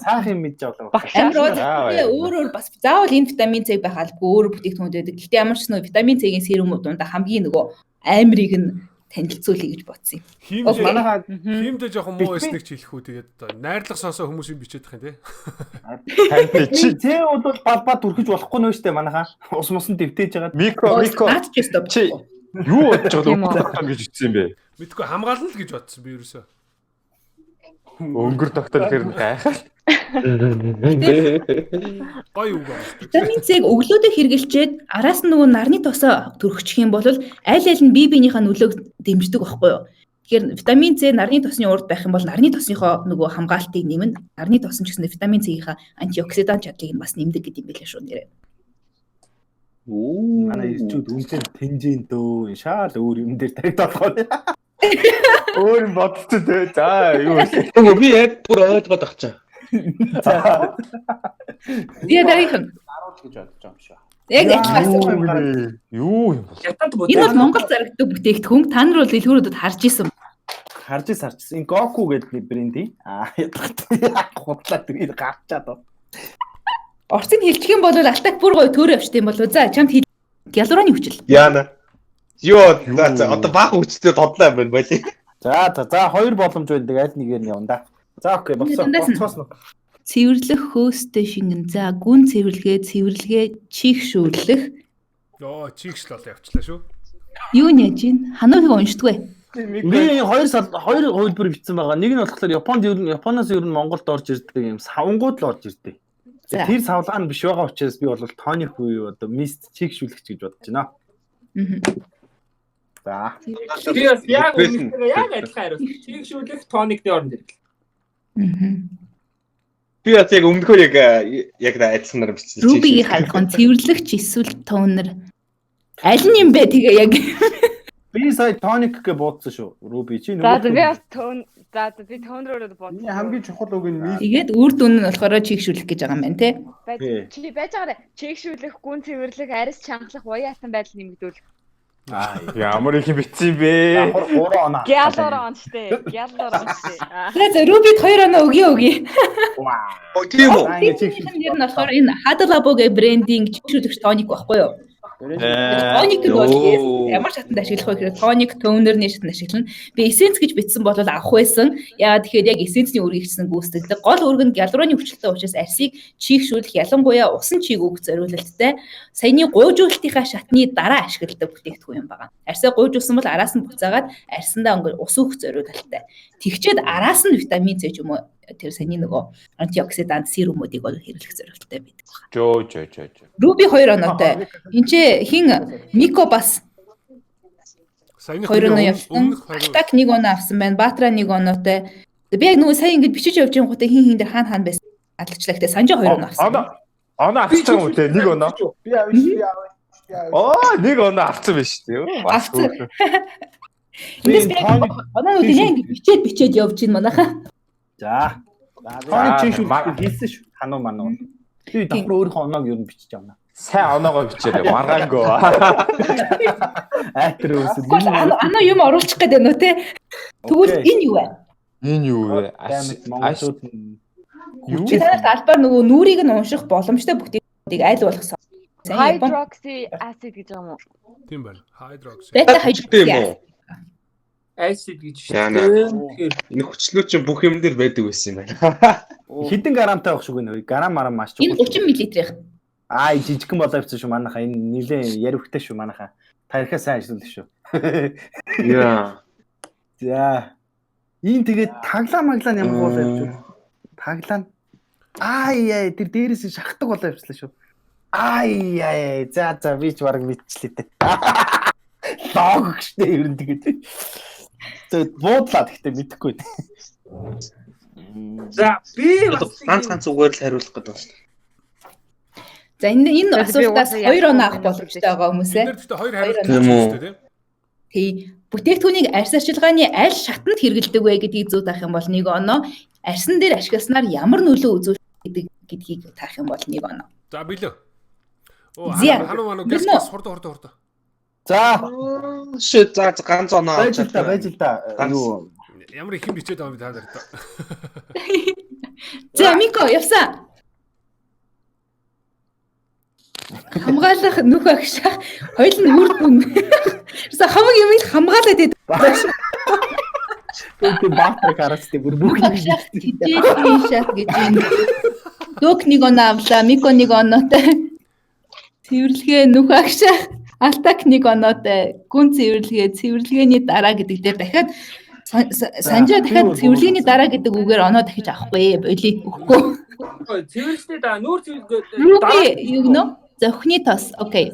Сайхан юм мэдж авлаа. Амар өөр заавал энэ витамин С байх албагүй өөр бүтээгдэхүүнүүд байдаг. Гэхдээ ямар ч нөө витамин С-ийн серумууд дундаа хамгийн нөгөө амирыг нь танилцуулъя гэж бодсон юм. Манайхаа Хиймдээ жоохон муу эсник ч хэлэх үү тэгээд найрлах сонсоо хүмүүсийн бичээд тах юм те. Тэ бол балбаа түрхэж болохгүй нөө штэ манайхаа. Ус мусан дэвтээж байгаа. Мико чи юу бодож байгаа гэж ütсэн юм бэ? Мэдгүй хамгаална л гэж бодсон би ерөөсөө. Өнгөр доктор хэрэг гайхал. Гой үг байна. Витамин С-г өглөөдөө хэрэглэчээд араас нь нөгөө нарны тосоо төрөгчих юм бол аль аль нь бие биенийхээ нөлөөг дэмждэг байхгүй юу? Тэгэхээр витамин С нарны тосны урд байх юм бол нарны тосныхоо нөгөө хамгаалтыг нэмнэ. Нарны тос нь ч гэсэн витамин С-ийнхаа антиоксидант чадлыг нь бас нэмдэг гэдэг юм билээ шүү нэрээ. Манай ирчүүд үнэхээр тэнжин дөө шаал өөр юм дээр таригдах болно. Өөр юм бодсон те. За юу вэ? Би яг бүр ойлгоод авчаа. Тэгээ дараагийн Харуулж гэж бодож байгаа юм шүү. яг яагаад Юу юм бол? энэ бол Монгол зарагддаг бүтээгдэхүүн. Та нар бол дэлгүүрүүдэд харж исэн. Харж ирсэн. Энэ Goku гэдэг бренди. Худлаа тэрийг гарчаад байна. Орцыг хэлчих юм бол алтак бүр гоё төөрөө авчт юм болов. За чамд хэл гялуураны хүчил. Яана. Йоо, одоо баах хүчтэй тодлоо юм байна боли. За хоёр боломж байдаг. Аль нэгээр нь явна да. За окей, болцоос. Цэвэрлэх хөөстэй шингэн. За гүн цэвэрлэгээ чихшүүлэх. Йоо, чигшл бол явчлаа шүү. Юу нэж ийн? Ханууг уншдаггүй. Би хоёр хувилбар бичсэн байгаа. Нэг нь болохоор Японоос ер нь Монголд орж ирдэг юм савангууд л орж ирдэг. Тэр савлгаа нь биш байгаа учраас би бол тоник буюу одоо мист чигшүүлэгч гэж бодож байна. За. Би бас яг адилхан хариулт. Чигшүүлэх тоникны оронд ирлээ. Би бас яг өмнөхөр яг адилханаар бичсэн. Рубигийн халуун цэвэрлэгч эсвэл тонер. Аль нь юм бэ тэгээ яг? Би сая тоник гэж бодсон шүү. Руби чи За би бас би тонероор бодсон. Хамгийн чухал үг нь мис. Тэгээд үр дүн нь болохоор чигшүүлэх гэж байгаа юм байна те. Чи байж байгаа чигшүүлэх, гүн цэвэрлэх, арьс чангалах, уяасан байдал нэмэгдүүлэх. Ямар их битсэн бэ? 3 оноо. Гялуур он штэ. За Рубид 2 оноо өгье. Оо тийм үү. Энэ нь болохоор энэ Hadalabo гэх брендинг чигшүүлэгч тоник байхгүй юу? Тоник бол ямар шатанд ашиглах вэ гэхээр тоник тонерний шатанд ашиглана. Би эссенц гэж бичсэн бол авах байсан. Яагаад тэгэхээр яг эссенцний үрийг хийсэн гүйцэтгэдэг. Гол үүрэг нь гялуурны хүчлэлтэй учраас арсыг чийгшүүлэх ялангуяа усан чийг өгөх зориулалттай. Саяны гуйжуулалтынхаа шатны дараа ашигладаг бүтээгдэхүүн юм байна. Арсаа гуйжуулсан бол араас нь буцаагаад арсандаа өнгө ус өгөх зориулалттай. Тэгчээд араас нь витамин С ч юм уу тэр саяны нөгөө антиоксидант серумуудыг бол хэрэглэх зорилттой байдаг байна. Жоо. Руби 2 оноотой. Энд хин Мико бас Саяны 2 оноо явсан. Так 1 оноо авсан байна. Баатра 1 оноотой. Би яг нөгөө сая ингэж бичиж явж байгаа гутаа хин дээр хаана байс алчлаа гэхдээ Санжи 2 оноо авсан. Оноо авчих юм уу те? 1 оноо. Би авъя. 1 оноо авсан биш үү? Авсан. Эндээс би оноонууд яг бичээд явж байна манайхаа. За. Тоник чигшүүлэх хийсэн шүү. Хануу мануу. Би давхар өөрийнхөө оноог ер нь бичиж явна. Сайн оноогоо бичээрэй. Маргаангөө. Айтер өсөв. Анаа юм оруулчих гээд байна уу те? Тэгвэл энэ юу вэ? Энэ юу вэ? Монголчууд Чи танаас албаар нөгөө нүрийг нь унших боломжтой бүтээгдэхүүнийг аль болгосон? Hydroxy acid гэж байгаа юм уу? Тийм байна. Hydroxy. Бета hydroxy. Acid гэж шүү. Тэгэхээр энэ хүчлүүд чинь бүх юм дээр байдаг байсан юм байна. Хэдэн грамтай байх шүү гэнэ. Грам марам маш Энэ 30 мл-ийн. Жижигхэн болоо явсан шүү манайхаа. Энэ нилээ яривхтай шүү манайхаа. Та ирэхээ сайн ажилладаг шүү. Яа. За. Ийм тэгээд таглаа маглаа ямар болоо явж байна. Таглаа. Тэр дээрээс шахдаг болоо явчлаа шүү. За би ч бараг мэдчихлээ дээ. Лог гэжтэй ер нь тэгээд. Буудлаа гэхдээ мэдэхгүй. За би ганц үгээр л хариулах гэдэг байна шүү дээ. За энэ асуултаас 2 оноо авах боломжтой байгаа хүмүүсээ. Энд дээр 2 хариулт шүү дээ тийм. Бүтээгдэхүүнийг арьс арчилгааны аль шатанд хэрэгэлдэг вэ гэдгийг зүү таах юм бол 1 оноо, арьсан дээр ашигласнаар ямар нөлөө үзүүлдэг гэдгийг таах юм бол 1 оноо. За билүү. Хануу гис хурд. За. Шээ за ганц оноо байж л да. Юу Ямар их юм бичээд байгаа юм та нарт. За Мико явсан. Хамгаалах нүх агшаа. Хоёул нь үр дүн. Тэрс хамаг юм хамгаалаад идэв. Тэг баатар гарастай бүр бүгд шат гэж юм. Док нэг оноо авлаа, Мико нэг оноотой. Цэвэрлэгээ нүх агшаа. Алтак нэг оноотой. Гүн цэвэрлэгээний дараа гэдэг дээр дахиад санжаа дахиад цэвэрлэгээний дараа гэдэг үгээр оноо дахиж авахгүй болий өгөхгүй. Цэвэрлэхдээ да нүүр цэвэрлэгээ Юу гэнэ? Зөвхний тос. Окей.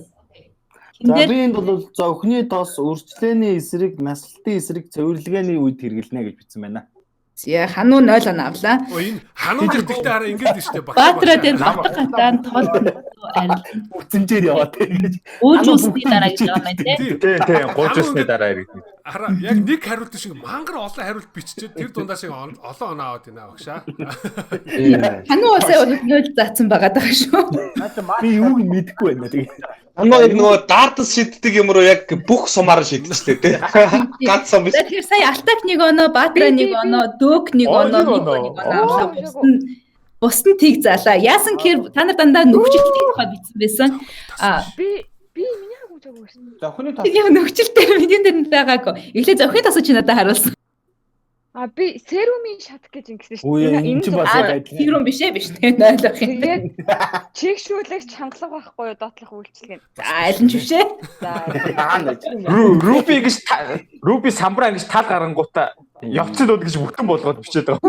За би энд бол зөвхний тос үржлээний эсрэг, наслалтын эсрэг цэвэрлэгээний үед хэрэглэнэ гэж бичсэн байна. Зя хануу 0 оноо авлаа. Энэ хануу гэдэгтэй хараа ингэж шүү дээ. Баатра дээр батгахтаа тоол арил. Үцэнжээр яваад гэж. Уужсны дараа гэж байгаа юм тий. Тий, 30-ны дараа ирэх. Хараа яг нэг хариулт шиг мангар олон хариулт биччихээд тэр дундаас олон оноо аваад байна багшаа. Хануу усаа бол 0 заасан байгаа даа шүү. Би юуг мэдэхгүй байна тэгээ. Анаа нөгөө дартас шиддэг юм руу яг бүх сумаар шидчихлээ тий. Ганц сум биш. Тэгэхээр сая Алтак нэг оноо, Баатра нэг оноо, Дөг нэг оноо, Мико нэг оноо авлаа. Бус нь тийг заалаа. Яасан гэхээр та нар дандаа нөхцөлтэй тухай бичсэн байсан. Би миний хагууж байгаа гэсэн. Зөвхний тос. Яг нөхцөлтэй миний дээр байгаагүй. Эхлээ зөвхөн тасч чи надад харуулсан. Би серумын шат гэж ингэсэн шүү Үе энэ ч бас яг адилхан. Серум биш тийм ойлгох юм. Тэгээд чигшүүлэгч хангалах байхгүй юу доотлох үйлчлэг. За аль нь ч бишээ. Руби гэж Руби самбраа гэж тал гарангуудаа явцлууд гэж бүтэн болгоод бичээд байгаа.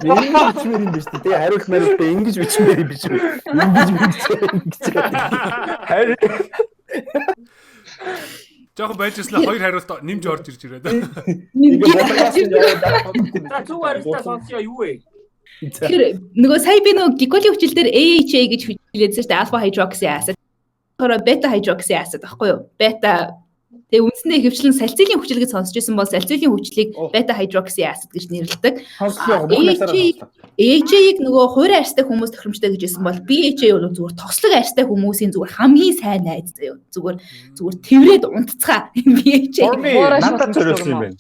Ингэж бичмээр юм биш үү? Тэгээ хариулт мариултаа ингэж бичмээр юм биш үү? Ингэж бичээ. Харин Жохо байжснаа хоёр хариулт нэмж орж ирж ирээд. За зүг арилтаа сонсё юу вэ? Тэгэхээр нөгөө сая би нөгөө гиколи хүчил дээр AHA гэж хүчилээдсэн шүү дээ. Alpha hydroxy acid. Тэрөө beta hydroxy acid байхгүй юу? Beta тэгээ үндсэндээ ихэвчлэн салцилын хүчил гэж сонсч байсан бол салцилын хүчлийг beta hydroxy acid гэж нэрлэдэг. AHA-ийг нөгөө хуурай арьстай хүмүүс тохиромжтой гэж хэлсэн бол BHA бол зүгээр тослог арьстай хүмүүсийн зүгээр хамгийн сайн найз заяа. Зүгээр тэрвэрэд унтцгаа BHA. надад зориулсан юм байна.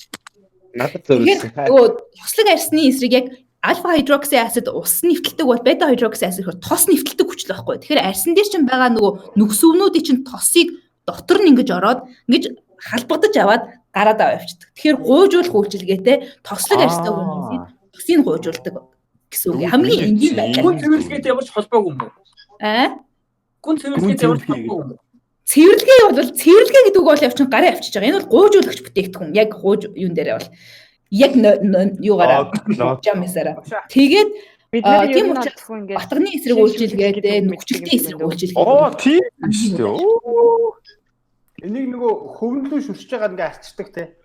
Надад зориулсан. Нөгөө тослог арьсны эсрэг яг alpha hydroxy acid ус нэвтэлдэг бол beta hydroxy acid гэхээр тос нэвтэлдэг хүчил байхгүй. Тэгэхээр арьсан дээр чинь байгаа нөгөө нүгсүүнүүдийн чинь тосыг дотор нь ингэж ороод ингэж халбагдаж аваад гараад авчихдаг. Тэгэхээр гуйжуулах үйлчилгээтэй тослог арьстай хүмүүсийн тосыг гуйжуулдаг гэсэн үг. Хамгийн энгийн байна. Гүн цэвэрлэгээтэй ямар ч холбоогүй юм уу? Гүн цэвэрлэгээтэй ямар ч холбоогүй юм уу? Цэвэрлэгээ бол цэвэрлэгээ гэдэг үг бол явчин гарын авчиж байгаа. Энэ бол гуйжуулагч бүтээгдэхүүн. Яг гууж юун дээрээ бол яг юугаараа жамсараа. Тэгээд тийм учраас батганы эсрэг үйлчилгээтэй нүгчлэлтийн эсрэг үйлчилгээ. Тийм шүү дээ. Энийг нөгөө хөвнөлөө шүрчж байгаа ингээ арчдаг те.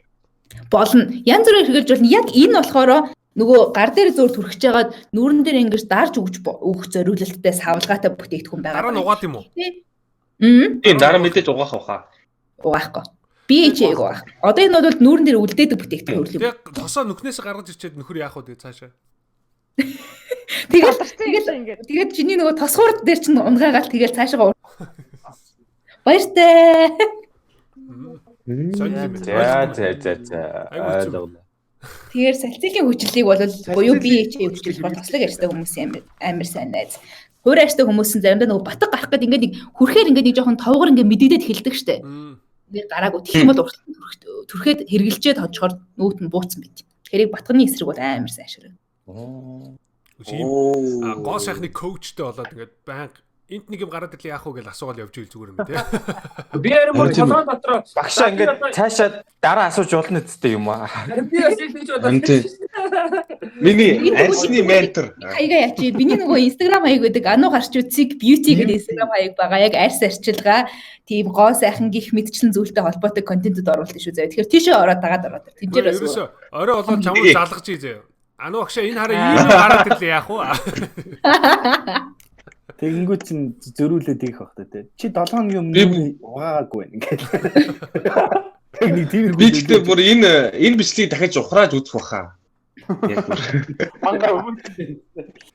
Болно. Янз бүрээр хэрэгж болно. Яг энэ болохоор нөгөө гар дээр зөөр түрхэж байгаад нүүрэн дээр ингэж дарж өгөх зориулалттай савлгаатай бүтээгдэхүүн байгаа. Дараа нь угаад юм уу? Тийм дараа мэдээж угаах баха. Угаахгүй. BHA угаах. Одоо энэ бол нүүрэн дээр үлдээдэг бүтээгдэхүүн. Тэгээ тосоо нүхнээс гаргаж ирчээд нөхөр яах вэ цаашаа? Тэгээд чиний нөгөө тосгуур дээр чинь унгаагаал тэгээд цаашаа баяртай. Тэгэхээр салцилын хүчлийг бол буюу BHA хүчлийг болохоор тослог арьстай хүмүүсийн амар сайн найз. Хуурай арьстай хүмүүс нь заримдаа нөгөө батг гарах гэдэг ингээд нэг хүрхээр ингээд нэг жоохон товгор ингээд мэдэгдээд хэлдэг штэ. Ингээд гараагүй тэгэх юм бол түрхэд хэрглэжээд хожохоор нүүт нь бууцсан байт. Тэгэхээр батганы эсрэг бол амар сайн ширээ. Гоо сайхны коучтэй болоод ингээд банк энт нэг юм гараад ирлээ яах вэ гэж асуугаад явж ийл зүгээр юм тий. Би ярим бол толгой дотроо багшаа ингээд цаашаа дараа асууж болно үсттэй юм аа. би бас ингэж бодсон. Миний арьсны ментор. Хаяга яачи. Биний нөгөө Instagram хаяг гэдэг Ану гарч үзсиг beauty гэдэг Instagram хаяг байгаа. Яг арьс арчилгаа тийм гоо сайхан гих мэдчлэн зүйлтэй холбоотой контентэд оруулдаг шүү заяа. Тэгэхээр тийшээ ороод дагаад ороод. Тэмчээр бас. Орой болоод чамд залгаж ий заяа. Ану багшаа энэ хараа ийм гараад ирлээ яах вэ? Тэгэнгүүт чинь зөрүүлээд ийх бах та тий. Чи 7 хоногийн өмнө угаагаагүй байна ингээд. Нэг тийм би гэхдээ бүр энэ бичлэгийг дахиж ухрааж үзэх баха. Мангар өмнө.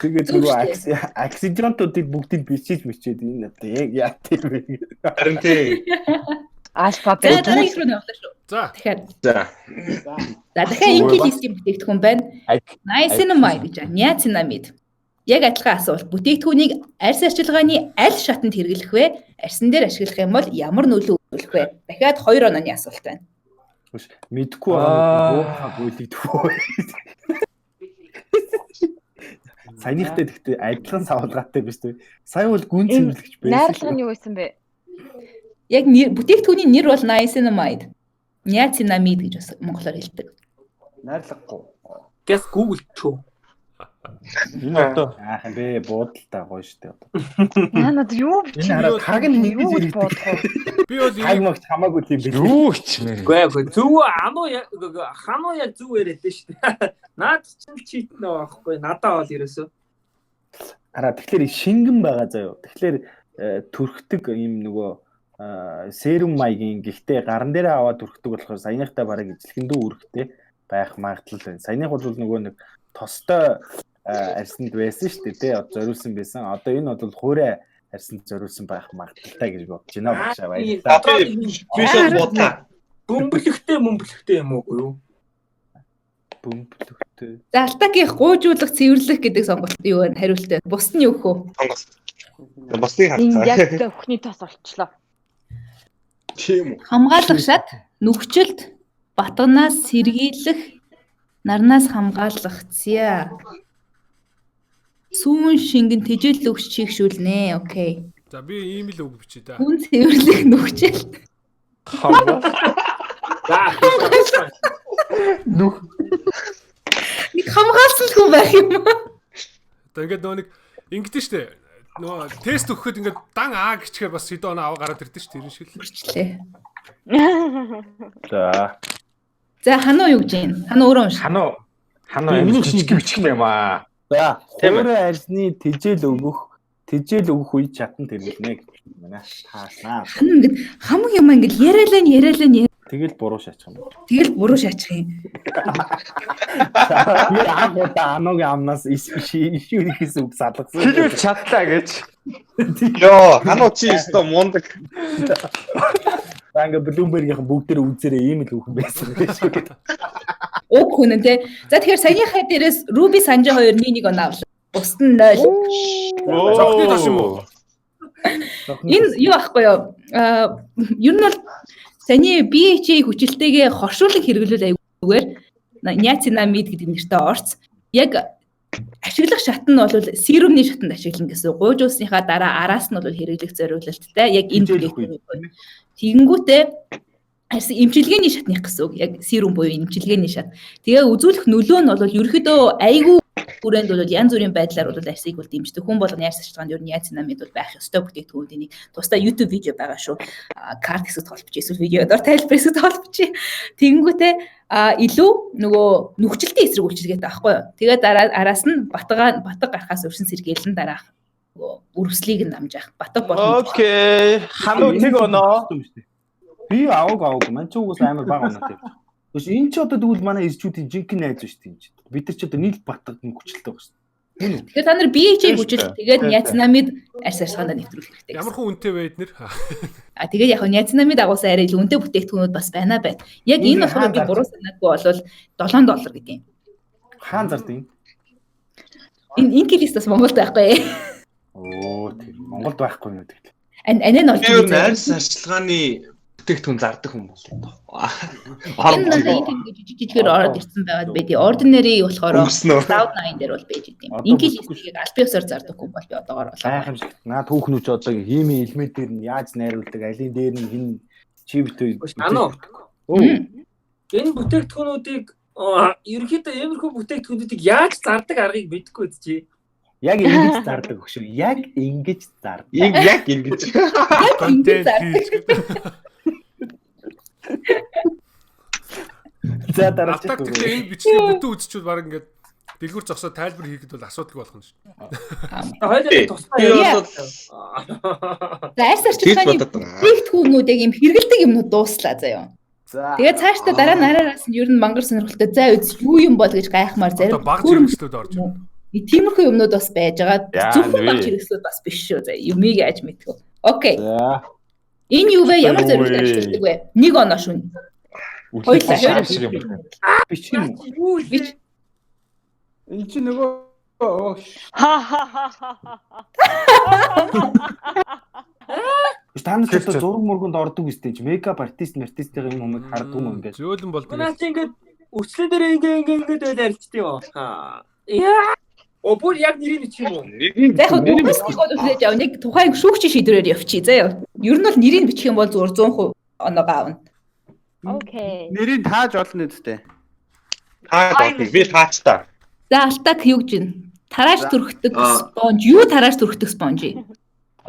Тэгээд нөгөө аксидентуудыг бүгдийг бичиж энэ яг яа тийм вэ? Харин тий. Альфа Тэгээд дараагийн руу явах шүү. За. Тэгэхээр За. дахиад ингийн листийн бүтээгдэхүүн байна. Niacinamide гэж байна. Niacinamide. Яг адилхан асуулт. Бүтээгдэхүүнийг арьс арчилгааны аль шатанд хэрэглэх вэ? Арьсан дээр ашиглах юм бол ямар нөлөө үзүүлэх вэ? Дахиад 2 онооны асуулт байна. Мэдхгүй байгаа бүлэгдэхгүй. Саяныхтай гэхдээ адилхан савлгаатай биш үү? Сая бол гүн цэвэрлэгч байсан. Найрлага нь юу байсан бэ? Яг бүтээгдэхүүний нэр бол niacinamide. Niacinamide гэж бас монголоор хэлдэг. Найрлагагүй. Гэс Google чөө. Энэ одоо Аах юм бэ, буудалтай гоё штэ одоо. Наад юу Энэ хараа таг нь юу ингэж бодох вэ? Би бол таг магч хамаагүй юм бэ. юу хичмээр. Үгүй зүг хануу яг зүг яриад дээ шүү дээ. Наад чинь чит нөө байхгүй. Надаа бол ерөөсөө. Хараа тэгэхээр шингэн байгаа заяо. Тэгэхээр төрхтөг юм нөгөө серум маягийн гэхдээ гаран дээрээ аваад төрхтөг болохоор саяныхтай бараг эзлэхэндөө үрхтэй байх магадлал байна. Саяных бол нөгөө нэг тостой арьсанд байсан шүү дээ тий зориулсан байсан. Одоо энэ бол хуурай арьсанд зориулсан байх магадлалтай гэж бодож байна багшаа баярлалаа. Би шууд бодлаа. Бөмбөлөгтэй юм уу юу? Бөмбөлөгтэй. За алтакийн гуйжуулах, цэвэрлэх гэдэг сонголт юу вэ? Хариулт байна. Бус нь юу хөө? Бусдыг Энэ яг харцгаа. өхний тос олчлоо. Тийм үү. Хамгаалах шат, нүгчлэлд, батганаас сэргийлэх, нарнаас хамгаалах зя. Сүүн шингэн тэжээл өгч чигшүүлнэ. Окей. За би ийм л үг бичээ да. Хүн цэвэрлэх нүгчэл. Нүх Нэг хамгаалсан л хүн байх юм. Одоо ингээд нэг ингэдэж штэ. Нөө тест өгөхөд ингээд дан аа гिचгээр бас хэдэн оноо аваа гараад ирдэ штэ. Тэр шиг л. Хүрчлээ. за За хануу юу гэж юм? Хануу өөрөө унш. Хануу энэ жижиг бичих юм аа. за хуурай арьсны тэжээл өгөх үе чатан тэргэлнэ гэж байна. Тааснаа. Хануу ингээд хамаг юм ингээд яриалаа. Тэгэл буруу шаачих юм. Тэгэл буруу шаачих юм. Би агуудаа аногийн амнаас ишүүрихээс үг салгасан. Хэлүүл чадлаа гэж. Йоо, хануу чи өстө мундаг. Анга Bloomberg-ийн бүгд дээр үзээрээ ийм л үхэн байсан гэж. Уг хүн нь те. За тэгэхээр саяныхаа дээрээс Ruby Sanjay 2-1 оноо авлаа. Бусд нь 0. Зогтны таш юм уу? Энэ юу ахгүй юу? Ер нь бол саяны BHA хүчилтэйгээ хоршуулан хэрэглүүл аюугаар Niacinamide гэдэг нэртэй орц. Яг ашиглах шат нь бол серумны шатанд ашиглана гэсэн. Гуйжуулсныхаа дараа араас нь бол хэрэглэх зориулалттай. Яг энэ бүтээгдэхүүн. Тэгэнгүүтээ арьс эмчилгээний шатных гэсэн үг. Яг серум буюу эмчилгээний шат. Тэгээ үзүүлэх нөлөө нь бол ерөөхдөө айгүй хүрээнд бол янз бүрийн байдлаар бол арьсыг бол дэмждэг. Хүн болгоны арьс ашиглаанд ер нь Niacinamide бол байх ёстой бүтээгдэхүүн нэг тусдаа YouTube видео байгаа шүү. Карт хэсэгт холбож эсвэл видеодор тайлбар хэсэгт холбож. Тэгэнгүүтээ илүү нөгөө нүгчлэлтийн эсрэг үйлчилгээтэй байхгүй юу? Тэгээд араас нь батг гарахаас өршин сэргийлэн дараах үрвслийг нь намжаах. Батг болно. Окей. Хануу тэг оноо. Би аваагүй маань ч угсаа амар бага оноотой. Тэгвэл энэ ч одоо тэгвэл манай ирчүүдийн жинхэнэ найз шүү дээ. Бид нар ч одоо нийт батг хүчилтэй байгаа шүү дээ. Тэгэхээр та нар BHA хүчил тэгээд Niacinamide арьс арчилгаанд нэвтрүүлэх хэрэгтэй. Ямар хүн үнэтэй байд нэр. Тэгээд яг Niacinamide агуулсан арай л үнэтэй бүтээгдэхүүнүүд бас байна. Яг энэ болохоор би буруу санаагүй бол $7 гэдэг юм. Хаан зард юм. Энэ листээс Монголд байхгүй. Оо тийм. Монголд байхгүй юм гэдэг. Анаа нь Тэр арьс арчилгааны бүтээгдэхүүн зардаг хүн бол энэ жижиггээр ороод ирсэн байгаад байдیں۔ Ordinary болохоор Cloud9 дээр бол байж идэв. Ингээл листийг аль биесээр зардаг хүн бол би одоогоор гайхамшигт. Наад хүүхнүүч одоо химийн элемент дээр нь яаж найруулдаг, алин дээр нь хин чиптэй. Анаа. Энэ бүтээгдэхүүнүүдийг ерөнхийдөө иймэрхүү бүтээгдэхүүнүүдийг яаж зардаг аргыг мэдэхгүй үзчихье. Яг ингэж зардаг өгшөө. Яг ингэж зардаг. Яг ингэж. Контент хийж гэдэг. За дараач. Тэгэхээр энэ бичлэгийг бүтэн үзчихвэл баг ингээд дэлгүүр зогсоод тайлбар хийхэд бол асуудалгүй болох юм шүү. Хоёулаа тусгай. За арьс арчилгааны бүтээгдэхүүнүүдийг юм хэрэгэлдэг юмнууд дууслаа заяа. Тэгээд цаашдаа дараа нь араас нь ер нь мангар сонирхолтой зай үз юу юм бол гэж гайхмаар зарим баг хэрэгслүүд орж байна. Тиймэрхүү юмнууд бас байж байгаа. Зөвхөн баг хэрэгслүүд бас биш шүү. За юмыг яаж мэдэх вэ? Окей. За. Энэ юу вэ? Ямар зорилгоор ашигладаг вэ? 1 оноо шүн. Хоёулаа. шиг юм. Бичих юм. Юу л Бич. Энэ чи нөгөө Та нар ч одоо зураг мөргөнд ордог үстэй чи мейкап артистийн юм хүмүүс хардаг юм ингээд. Зөөлөн бол Наа чи ингээд өчлөн дээр ингээд байл арилчтай юу? Яа. Бүр яг нэрийн бичих юм уу? За яг нэрийг бол үзэж яв. Нэг тухайн шүүгч шийдвэрээр явчих. За яа. Ер нь бол нэрийг бичих юм бол зүгээр 100% оноогоо аавна. Окей. нэрийг тааж олно үстэй. Таа би таачтаа. За алтак юу гэж вэ? Тарааж түрхдэг спонж. Юу тарааж түрхдэг спонж?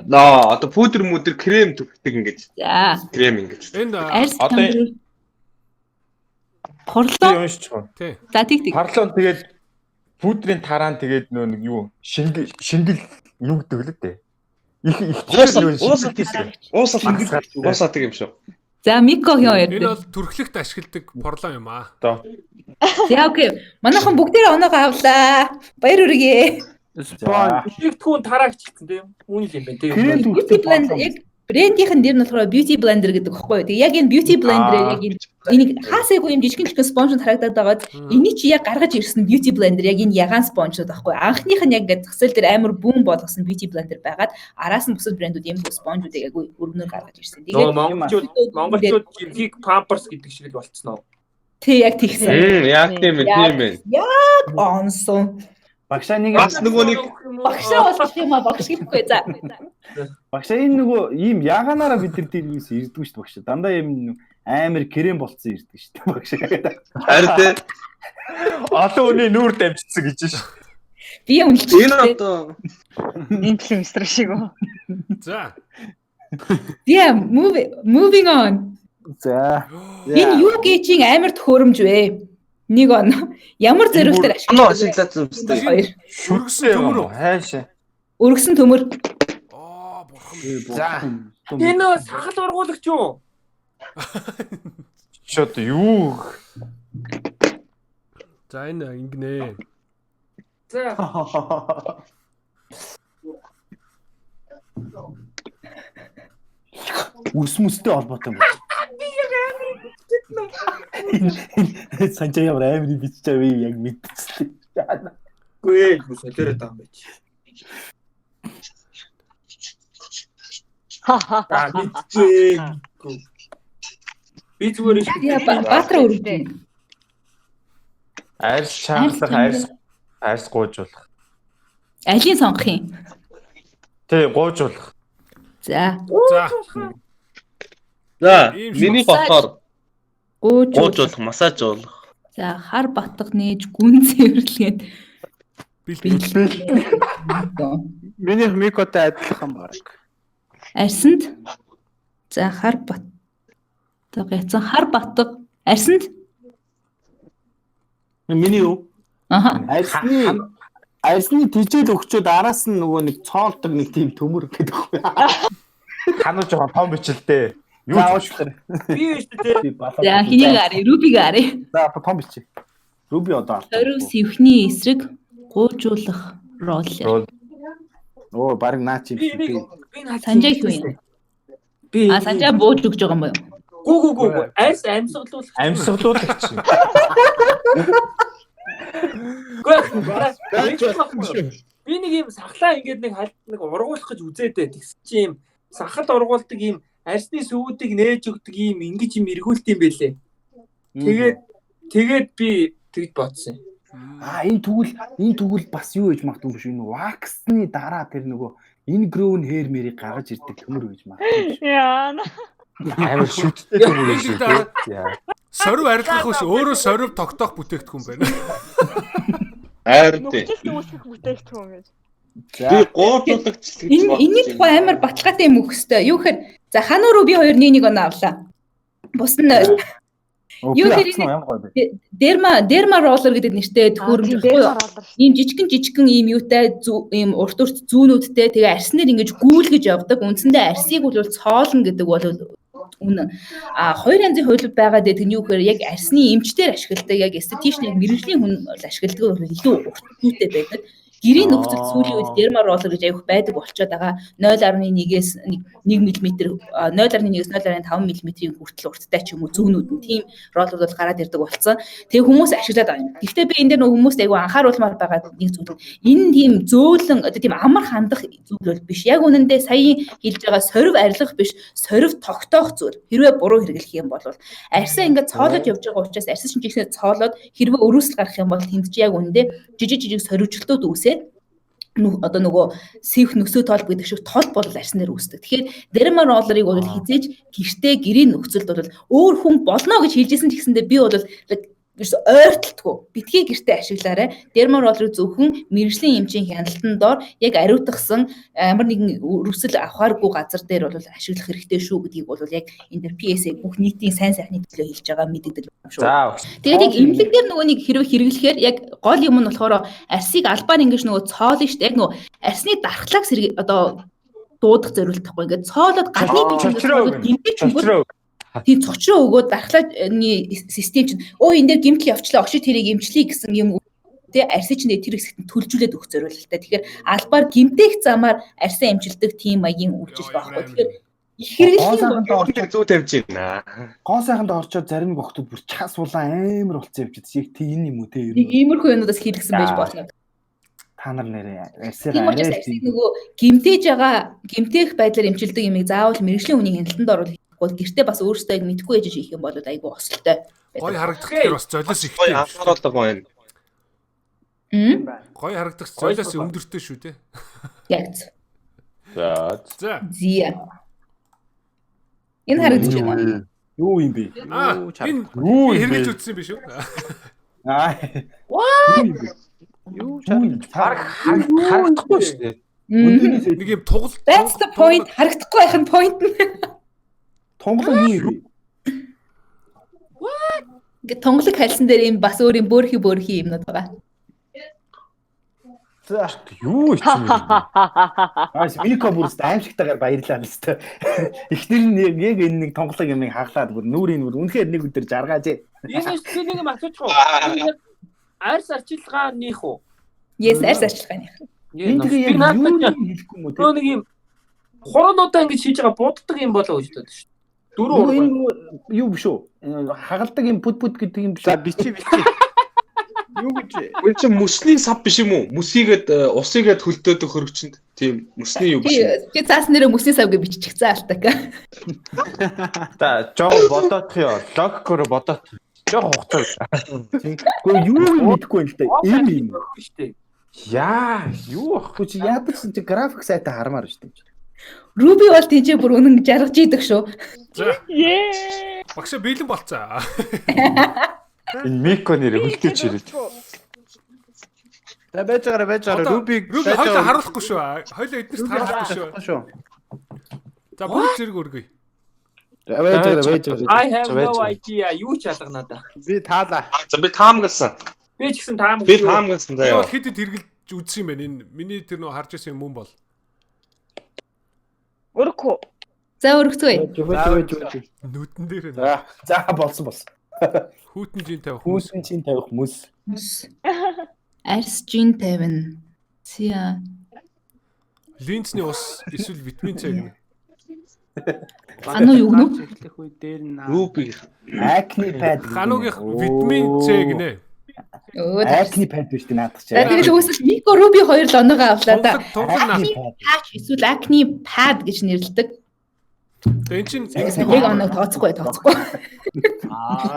Наа одоо пудр мүдэр крем төгтөг ингэж. За. Крем ингэж. энэ Арьс Одоо тамдрын хорлоо. Уншиж байгаа. тий. За тийг. Парлон тэгээд пудрын тараан тэгээд нөө нэг юу шингэл юу гэдэг л дээ. Уусаа тэг юм шүү. За микогийн хоёр. Энэ бол түрхлэгт ашигладаг порлон юм аа. За окей. Манайхан бүгдээрээ оноогоо авлаа. Баяр хүргэе. Спон. Тэгтгүүн тараагч гэсэн тийм. Үүний юм байна тийм. Крем Beauty blender яг брендийнхэн нэр нь болохоор beauty blender гэдэг багхгүй юу. Тэгээ яг энэ beauty blender яг энийг хаасайгүй юм жижигэн спонж харагдаад байгаад энийг чи яг гаргаж ирсэн beauty blender яг энэ ягаан спонжууд багхгүй. Анхных нь яг ингээд зөксөл дээр амар бүүн болгосон beauty blender байгаад араас нь бусад брэндүүд ийм спонжуудыг яг өргөнөөр гаргаж ирсэн. Нөө Тэгээд монголчууд жинхийг памперс гэдэг шиг л болцсон уу? тий яг тэгсэн. Яг тийм ээ. Яг онсон. Багшаа нэг Бас нөгөө нэг Багшаа болох юм аа багш гэхгүй за. багшаа энэ нөгөө ийм яганаараа бид нар тийм юмс ирдэггүй шүү дээ багшаа. Дандаа ийм амар крем болцсон ирдэг шүү дээ багшаа. харин тэ Олон хүний нүүр дамжчихсан гэж шүү. Би үнэлж энэ одоо Инфлюенсер шиг үү? За. Yeah, moving on. За. Энэ юу гэжийн амар төхөөрөмж вэ? Нэг он ямар зорилгоор анаа ашиглаж ашиглаад зүстэй. хоёр. Шүргсэн төмөр. Хайшаа. Өргөсөн төмөр. Аа бурхан. За. Энэ сахал ургуулагч юу? Шот юу? За энэ ингэнэ. За. Үс мүстэй холбоотой юм байна. Санжаа ямар амар биччихээ вэ яг мэдчихлээ. Гүй ээ солиороо таам байж. Аа би зүгээр Баатар өргөдөө. Арьс чангалах, арьс гуйжуулах. Алийн сонгох юм. Тий, гуйжуулах. За. За. За, миний болохоор Гууж. гуужуулах, массажуулах. За, хар батга нээж гүн цэвэрлгээд Миний микотой адилхан баг. арьсанд. За, хар батга яцсан хар батга арьсанд. Миний юу? Аха. Арьсны тижэл өгчөөд араас нь нөгөө нэг цоолдог нэг тийм төмөр гэдэг юм. Хануу жоохон том бичлээ. Юу Заавал би биш үү? За, хэнийг ари, рубиг ари. За том бичээ. Руби одоо. Хорив сэвхний эсрэг гуужуулах роллер. Оо баг наач юм шиг. Би Санжаа юу юм? би Санжаа бууж өгч байгаа юм байна. гүү арьс амьсгалуулах. Амьсгалуулагч. Би нэг юм сахлаа ингээд нэг ургуулах гэж үзээдээ тэгс чи юм сахал ургуулдаг юм арьсны сүүдийг нээж өгдөг юм ингэж юм эргүүлт юм бэлээ. Тэгээд би тэгж бодсон. Энэ тэгвэл бас юу гэж магадгүй биш үү? Ваксны дараа тэр нөгөө ingrown hair мэрийг гаргаж ирдэг төмөр гэж магадгүй. Яа. Амар шүттэй төмөр юм шүү. Яа. Сорив арилгах биш өөрөө сорив тогтоох бүтээгдэхүүн байна. Хайр тэ. Нүгтэл үүсгэх бүтээгдэхүүн гэж. Би гуужуулагч гэж Энэний тухай амар баталгаатай юм өгөх хэвээр. Юу гэхээр за хануу руу би 2-1 оноо авлаа. Бус нь юу дерма роллер гэдэг нэртэй төхөөрөмж байхгүй юу? Ийм жижигэн ийм юутай ийм урт зүүнүүдтэй тэгээ арснаар ингэж гүйлгэж явдаг. Үндсэндээ арсыг бол цоолно гэдэг бол үнэн. Хоёр янзын хувилбар байгаа гэдэг нь юу гэхээр яг арсны эмчтэр ашигладаг, яг эстетичний мэрэгжлийн хүн бол ашигладаг бол илүү урт зүйтэй байдаг. Гэрийн нөхцөл сүүлийн үед дерма роллер гэж аявих байдаг болчиход байгаа. 0.1-ээс 1 мм 0.1-ээс 0.5 мм-ийн хүртэл урттай ч юм уу зүүнүүд нь тийм роллер бол гараад ирдэг болсон. Тэгээ хүмүүс ашиглаад байгаа юм. Гэхдээ би энэ дээр нөгөө хүмүүст айгүй анхааруулмаар байгаа нэг зүйл. Энэ тийм зөөлөн одоо тийм амар хандах зүйл бол биш. Яг үнэндээ сая хэлж байгаа сорив арилгах биш, сорив тогтоох зүйл. Хэрвээ буруу хэрэглэх юм бол арьсаа ингээд цоолоод явж байгаа учраас арьс шинжлэхнээ цоолоод хэрвээ өрөөсөл гарах юм бол тэнд чи яг үнэндээ жижиг сорвчлтууд үүсээд одоо нөгөө сивх нөсөө тоол гэдэг шиг тол бол арснаар үүсдэг. Тэгэхээр дерма роллерыг бол хизээж гэртээ гэрийн нөхцөлд бол өөр хүн болно гэж хэлжсэн ч гэсэндээ би бол ойртолтгүй битгий гэртээ ашиглаарай. Дерма роллерыг зөвхөн мэрэгжлийн эмчийн хяналтанд дор яг ариутгсан ямар нэгэн өрөвсөл авахааргүй газар дээр бол ашиглах хэрэгтэй шүү гэдгийг бол яг энэ дэр PSA бүх нийтийн сайн сайхны төлөө хэлж байгаа мэддэг юм шүү. Тэгээд яг эмнэлэг дээр нөгөө нэг хэрвээ хэрэглэхээр яг гол юм нь болохоор арсыг албаар ингэж нөгөө цоолно шүү дээ. Яг нөгөө арсны дархлааг одоо дуудах зорилттой ингээд цоолоод гадны бичиг гимтэж өгөх тийм цочроо өгөөд дархлааны систем чинь энэ дээр гимтэл явчлаа очиж тэрийг эмчлэе гэсэн юм тий арсын чинь тэр хэсэгт төлжүүлээд өгөх зорилттой. Тэгэхээр албаар гимтээх замаар арсын эмчилдэг тийм маягийн үйлчилгээ байхгүй. Тэгэхээр их хэрэглэх зүү тавьж байна. Гоо сайханд орчоод зарим гохтод бүр чаас улаан амар болцсон юм чи тийм юм уу тий. Нэг иймэрхүү юмудаас хэрэгсэн байж болно. Та нар нэрээ арсаар арайс нөгөө гимтээж байгаа гимтээх байдлаар эмчилдэг юмыг заавал мэрэгжлийн хүний хяналтанд оруулах гэртээ бас өөрөөсөө яг мэдгүй ээж хийх юм бол айгүй осолтой. Гой харагдах гэхээр бас золиос ихтэй. Анхааруулга байна. Гой харагдах золиос өндөртэй шүү дээ. Яг. За. Зия. Энэ харагдаж байна. Юу юм бэ? Энэ хэрэгж үзсэн биш үү? Юу харагдахгүй шүү дээ. Нэг юм тугал. That's the point. Харагдахгүй байх нь point нь. Тонглог юу юм? Ингээд тонглог хальсан дээр юм бас өөр юм бөөрхи юмнууд байгаа. За юу ч юм. Минико бүрс аимшигтайгаар баярлалаа нэстэ. Эхнэр нь яг энэ нэг тонглог юмыг хаглаад бүр нүрийн бүр үнэхээр нэг өдөр жаргааж. Ясаж би нэг юм асуучих уу? Арс арчилгаа нэх үү? Yes, арс арчилгааных. Энэ тэгээ яг юу хэлэхгүй юм уу? Нэг юм хоронуудаа ингэж хийж байгаа буддаг юм болоо гэж боддог шүү. Дөрөв юу биш үү? Хагалдаг юм пүд гэдэг юм биш. За бичи. Юу гэж? Үгүй чи мөсний сав биш юм уу? Мөсийгээд усыгээд хөлтөөд хөрөгчөнд. Тийм мөсний юу биш үү? Би цаас нэрээ мөсний сав гэж бичихсэн алтаг. За жоо бодоох ёо. Логикоор бодоох. Жоо хугацаа. Гэхдээ юу мэдэхгүй юм л та. Ийм юм шүү дээ. Яа, юу ахгүй чи яадаг чи график сайтаа хармаар шүү дээ. Руби бол тийж бүр үнэн жаргаж идэг шүү. Багш бэлэн болцоо. Энэ Мико нэр хөлтөөч ирээд. За байж байгаа Руби хоёлоо харуулахгүй шүү. Хоёлоо эднэрт харуулахгүй шүү. За бүгд зэрэг өргөе. байж байгаа. I have no idea. Юу ч ялгаа надаа. Би таалаа. За би таамагласан. Би ч гэсэн таамаг. Би таамагласан заяа. Хэдэд хэргэлж үзсэн юм байна. Энэ миний тэр нөө харж байсан юм мөн бол. Өргөх үү? За өргөцгөө. Нүдэн дээр. За болсон. Хүүтэн жин тавих хүмүүс. Арс жин 50. Сия. Линзний ус эсвэл витамин C гэнэ. Ану юу гэнэ? Эхлэх үе дээр нь Руби. Acne pad. Хануугийн витамин C гэнэ. Acne pad биш тий наадах чи. Тэгэхээр үүсэл Мико Руби 2 л оноогоо авлаа да. Patch эсвэл acne pad гэж нэрлэдэг. Тэн чин яг оног тооцохгүй.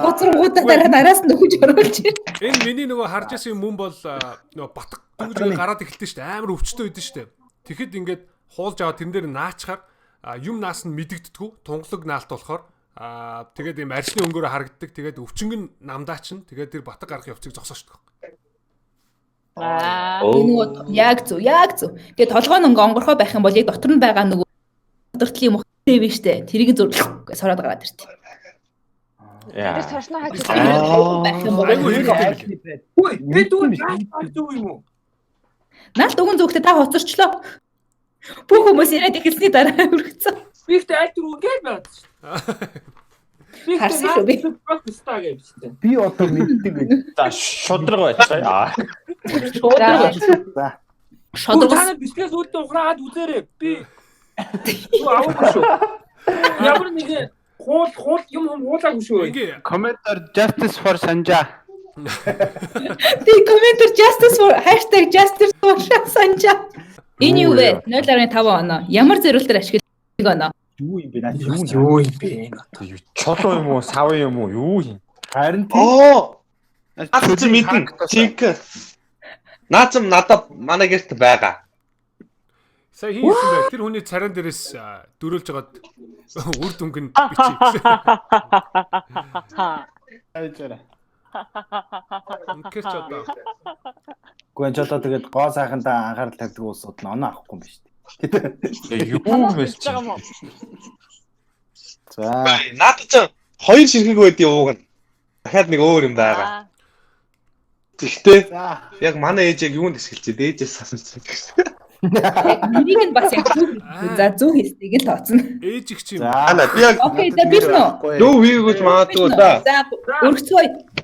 Гоцрогуудаа дараа нараас нь нөхөж оруулж. Энэ миний нөгөө харж байсан юм мөн бол нөгөө батг дүнж гараад эхэлсэн шүү дээ. Амар өвчтөй байдсан шүү дээ. Тэгэхэд ингээд хуулж аваад тэрэн дээр наачхаар юм наас нь мэдэгддэггүй. Тунгалаг наалт болохоор тэгээд юм арсны өнгөөрөө харагддаг. Тэгээд өвчнг нь намдаа чинь тэгээд тэр батг гарах явцыг зогсоочдөг. Энэ яг зөв. Тэгээд толгойн өнгө онгорхоо байх юм бол яг дотор нь байгаа нөгөө дөртлийн юм хэвээ штэ. Тэрийг зурлах гэж сороод гараад иртээ. Тэр цошно хаж. Үй, би дүүн юу юм уу? Наалт өгөн зүгтээ та хоцорчлоо. Бүх хүмүүс ирээд ихэлсний дараа өргөцсөн. Би ихтэй аль түрүү гээд байна. Би харсан шүү би. Би одоо мэддэг. За шудраг байцгаа. Шудраг. За. Шодгоос. Та бичлээс үүдээ ухраад үзээрэй. Би юу авахгүй шүү. Ямар нэг хул юм хуулаагүй шүү. Ингээ Commenter justice for Sanja. Тэг комментер justice for #justice for Sanja. Энэ юу вэ? 0.5 оноо. Ямар зориултаар ашигладаг оноо? Юу юм бэ? Наа Юу юм бэ? Чолоо юм уу, сав юм уу, юу юм? Харин Оо. Наад чи мэдэн. Тинк. Наацам надад манай гэрт байгаа. сая хин юм бэ? Тэр хүний царайн дээрээс дөрүүлж жагаад үр дүнг нь бичиж. Айжаарай. Инкер ч одоо. гоо жолоо тэгээд гоо сайхандаа анхаарал тавьдаг улсууд нь оноо авахгүй юм ба шүү дээ. Юу юм бэ? За Надад ч хоёр ширхэг байдгийн ууг нь. Дахиад нэг өөр юм байгаа. Тэгтээ яг манай ээж яг юунд эсгэлчихэд ээжээс асуусан гэсэн. Энийг нь бас яг зөв хийснийг л тооцно. Ээж их ч юм. Ана би яг Окей, за бишно. юу хийгэж магадгүй да. За өргөцгөө.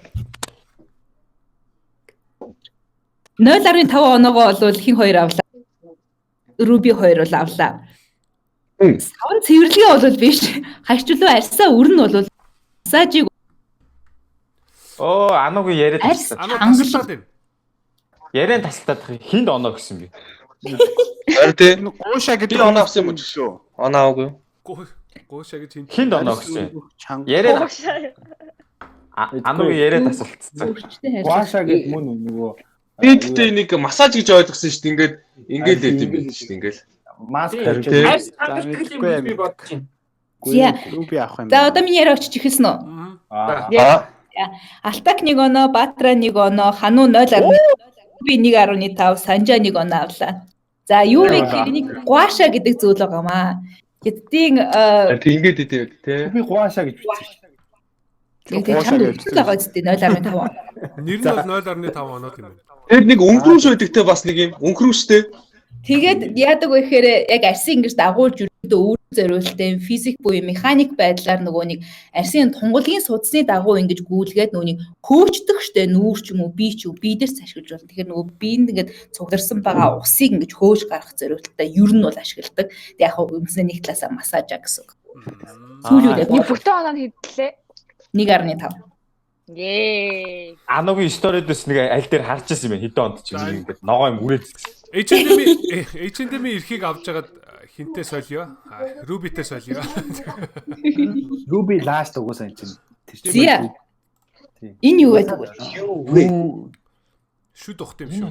0.5 оноогоо бол хин хоёр авлаа. Руби хоёр бол авлаа. Савн цэвэрлэгээ бол биш. Хаччлуу арьсаа өрн бол массажиг Оо, анаагүй яриад арьс тасалдаад. Анаа тасалдаад байна. Яриад тасалдаад хинд оноо гэсэн би. Харин тий. Гууша гэдэг Би оноо авсан юм уу шүү. Оноо аваагүй. Гооша гэж хин. Хинд оноо гэсэн. Яриад анаагүй яриад тасалдсан. Гуаша гэдэг мөн нөгөө Би тэгтээ нэг массаж гэж ойлгосон шүү дээ. Ингээд л юм биш шүү дээ. Ингээл. маск Тий. Хайс хангалттай юм би бодож байна. Зя. Руби авах юм. За одоо миний яриа очиж ихсэн үү? Алтак 1 оноо, Баатра 1 оноо, Хануу 0.1, би 1.5, Санжа 1 оноо авлаа. За юу вэ гэхээр энийг гуаша гэдэг зүйл байгаамаа. Хэдийн Ингээд идэв тий. би гуаша гэж бичсэн. тэгээд чамд үлдэл байгаа зү 0.5 оноо. Нэр нь бол 0.5 оноо юм байна. Тэр нэг өнгөрүүш байдагтай бас нэг юм өнгөрүүштэй. Тэгээд яадаг вэ гэхээр яг арсын ингэж дагуулж өрөөдөө үр зориултын физик буюу механик байдлаар нөгөө нэг арсын тунгалгийн судасны дагуу ингэж гүйлгээд нөгөө нэг хөөцдөг штэ нүүр ч юм уу бие ч юу бие дээрс ашиглаж болно. Тэгэхээр нөгөө биенд ингэж цугларсан байгаа усыг ингэж хөөж гаргах зориулттай ер нь бол ашигладаг. Тэг яг үндсээ нэг талаасаа массажа гэсэн үг. Сүүлүүд яг Нэг бүтэн оноо хэдлээ. 1.5. Ее. Анаагүй сториудс нэг аль дээр харж ирсэн юм байна. Хэдэн онд ч юм ингээд ногоо юм үрээд. H&M-ийн эрхийг авч жагаад хинтээ солио. Рубитэй солио. Руби ласт угсаа юм чинь. Зя. Энэ юу байдаг вэ? Шүд ухт юм шүү.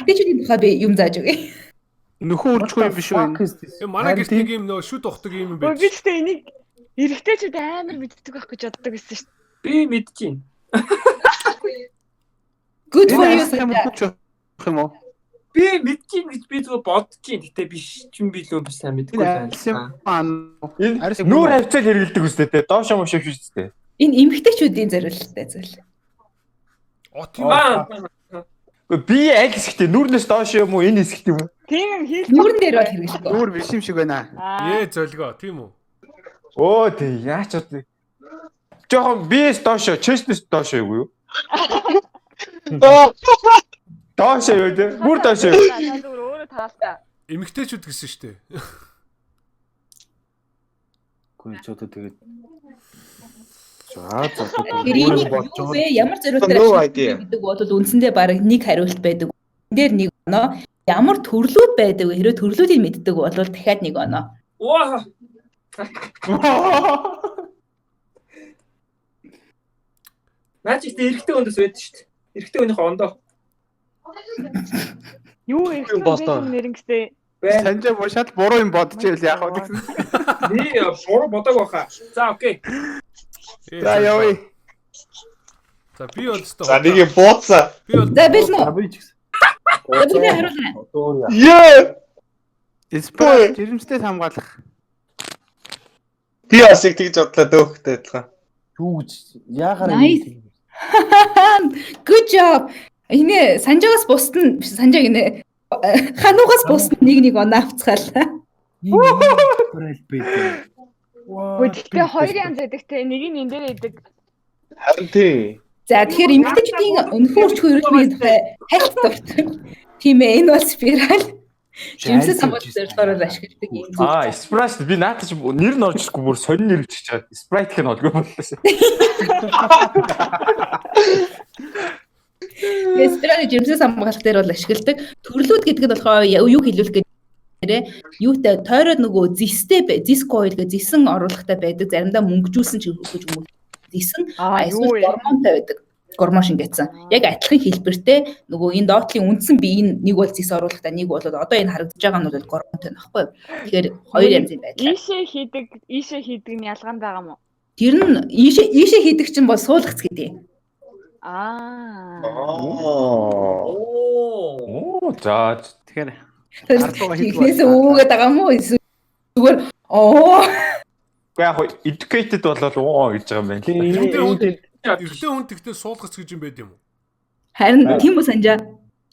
Тэгчний тухай би юм зааж өгье. Нөхөн үржихгүй юм биш үү? Манай гэрт нэг юм нөө шүд ухдаг юм Би байж. ч тэ энийг эргэжтэйчүүд амар мэддэг байх гэж боддог байсан шүү дээ. Би мэдчихээн. Good for you. юм уу? Би мэдчихээн гэж би зүгээр бодчихээн. Гэтэ биш ч юм би л биш сайн мэдгүй байна. Энэ нүүр хавцал хэрэгэлдэг үстэй те. Доош юм шивш үстэй. Энэ эмгэгтэйчүүдийн зориулттай зүйл. О тийм Би аль хэсэгт нүүрнээс доош юм уу энэ хэсэгт юм уу? Тийм хийх. Нүүрэн дээр бол хэрэглэхгүй. Нүүр биш юм шиг байна. ээ зөлгөө тийм үү. Оо тий яач уу. Жохон биэс доош, честнес доош юу юу? Доош юу те? Бүр доош юу? Зүгээр өөрөө таалтаа. Эмэгтэйчүүд гэсэн шүү дээ. Гүн ч одоо тэгээд Тэрийг юу вэ? Ямар зориултаар гэдэг бол үндсэндээ баг нэг хариулт байдаг. Дээр 1 оноо. Ямар төрлүүд байдаг вэ? Хэрэв төрлүүдийг мэддэг бол дахиад 1 оноо. Оо. Наач ихтэй эрэгтэй хүндэс байдаг шүү дээ. Эрэгтэй хүнийхээ ондоо. Юу их нэрнгэстэй. Санжаа бошаад буруу юм бодож ивэл яах вэ гэсэн. Би буруу бодог байхаа. За окей. За явъя. За би бол өстой. За нэг юм бууцаа. Би бол За биш нөө. би ч гэсэн. За би хариулна. Яа. Спорт жирэмстэй хамгаалах. Би бас их тэгж бодлоо дөөхтэй адилхан. Юу гэж яахаар Nice. Good job. Энэ санжаагаас бусд нь санжаа гинэ. Хануугаас бусд нь 1 оноо авцгаалаа. Гэхдээ хоёр янз байдаг те. Нэг нь энэ дээр идэг. Харин тий. За тэгэхээр эмэгтэйчүүдийн өнөхөн өрчхөө өрөөлмийн тухай хайлт дуртай. Тийм ээ, энэ бол спираль. Жимсээ самбал дээр ашигладаг юм. Sprite би наатаж нэр нь орж ирэхгүй бүр сонин нэр бичиж чаад Sprite гэх нь олгүй боллоо. Спираль жимсээ самбал дээр бол ашигладаг. Төрлүүд гэдэг нь болохоор юу хэлүүлэх гэдэг юутай тойроод нөгөө зис койл гэж зисэн оруулахтай байдаг. Заримдаа мөнгөжүүлсэн ч гэж юм уу. Зисэн эсвэл гормонтой байдаг. Гормон шингээсэн. Яг адилхан хэлбэртэй нөгөө энэ доотлын үндсэн би энэ нэг бол зис оруулахтай нэг бол одоо энэ харагдаж байгаа нь бол гормонтой нөхгүй. Тэгэхээр хоёр янзын байдаг. Ийшээ хийдэг нь ялгаан байгаа мó? Тэр нь ийшээ хийдэг чинь бол суулгац гэдэг. За тэгэхээр Тэгээс өөгээд байгаа мó зүгээр Гэхдээ яг educated болол гэж байгаа юм байна. Эртний хүн тэгтээ суулгац гэж юм байд юм уу? Харин тийм үү санжаа.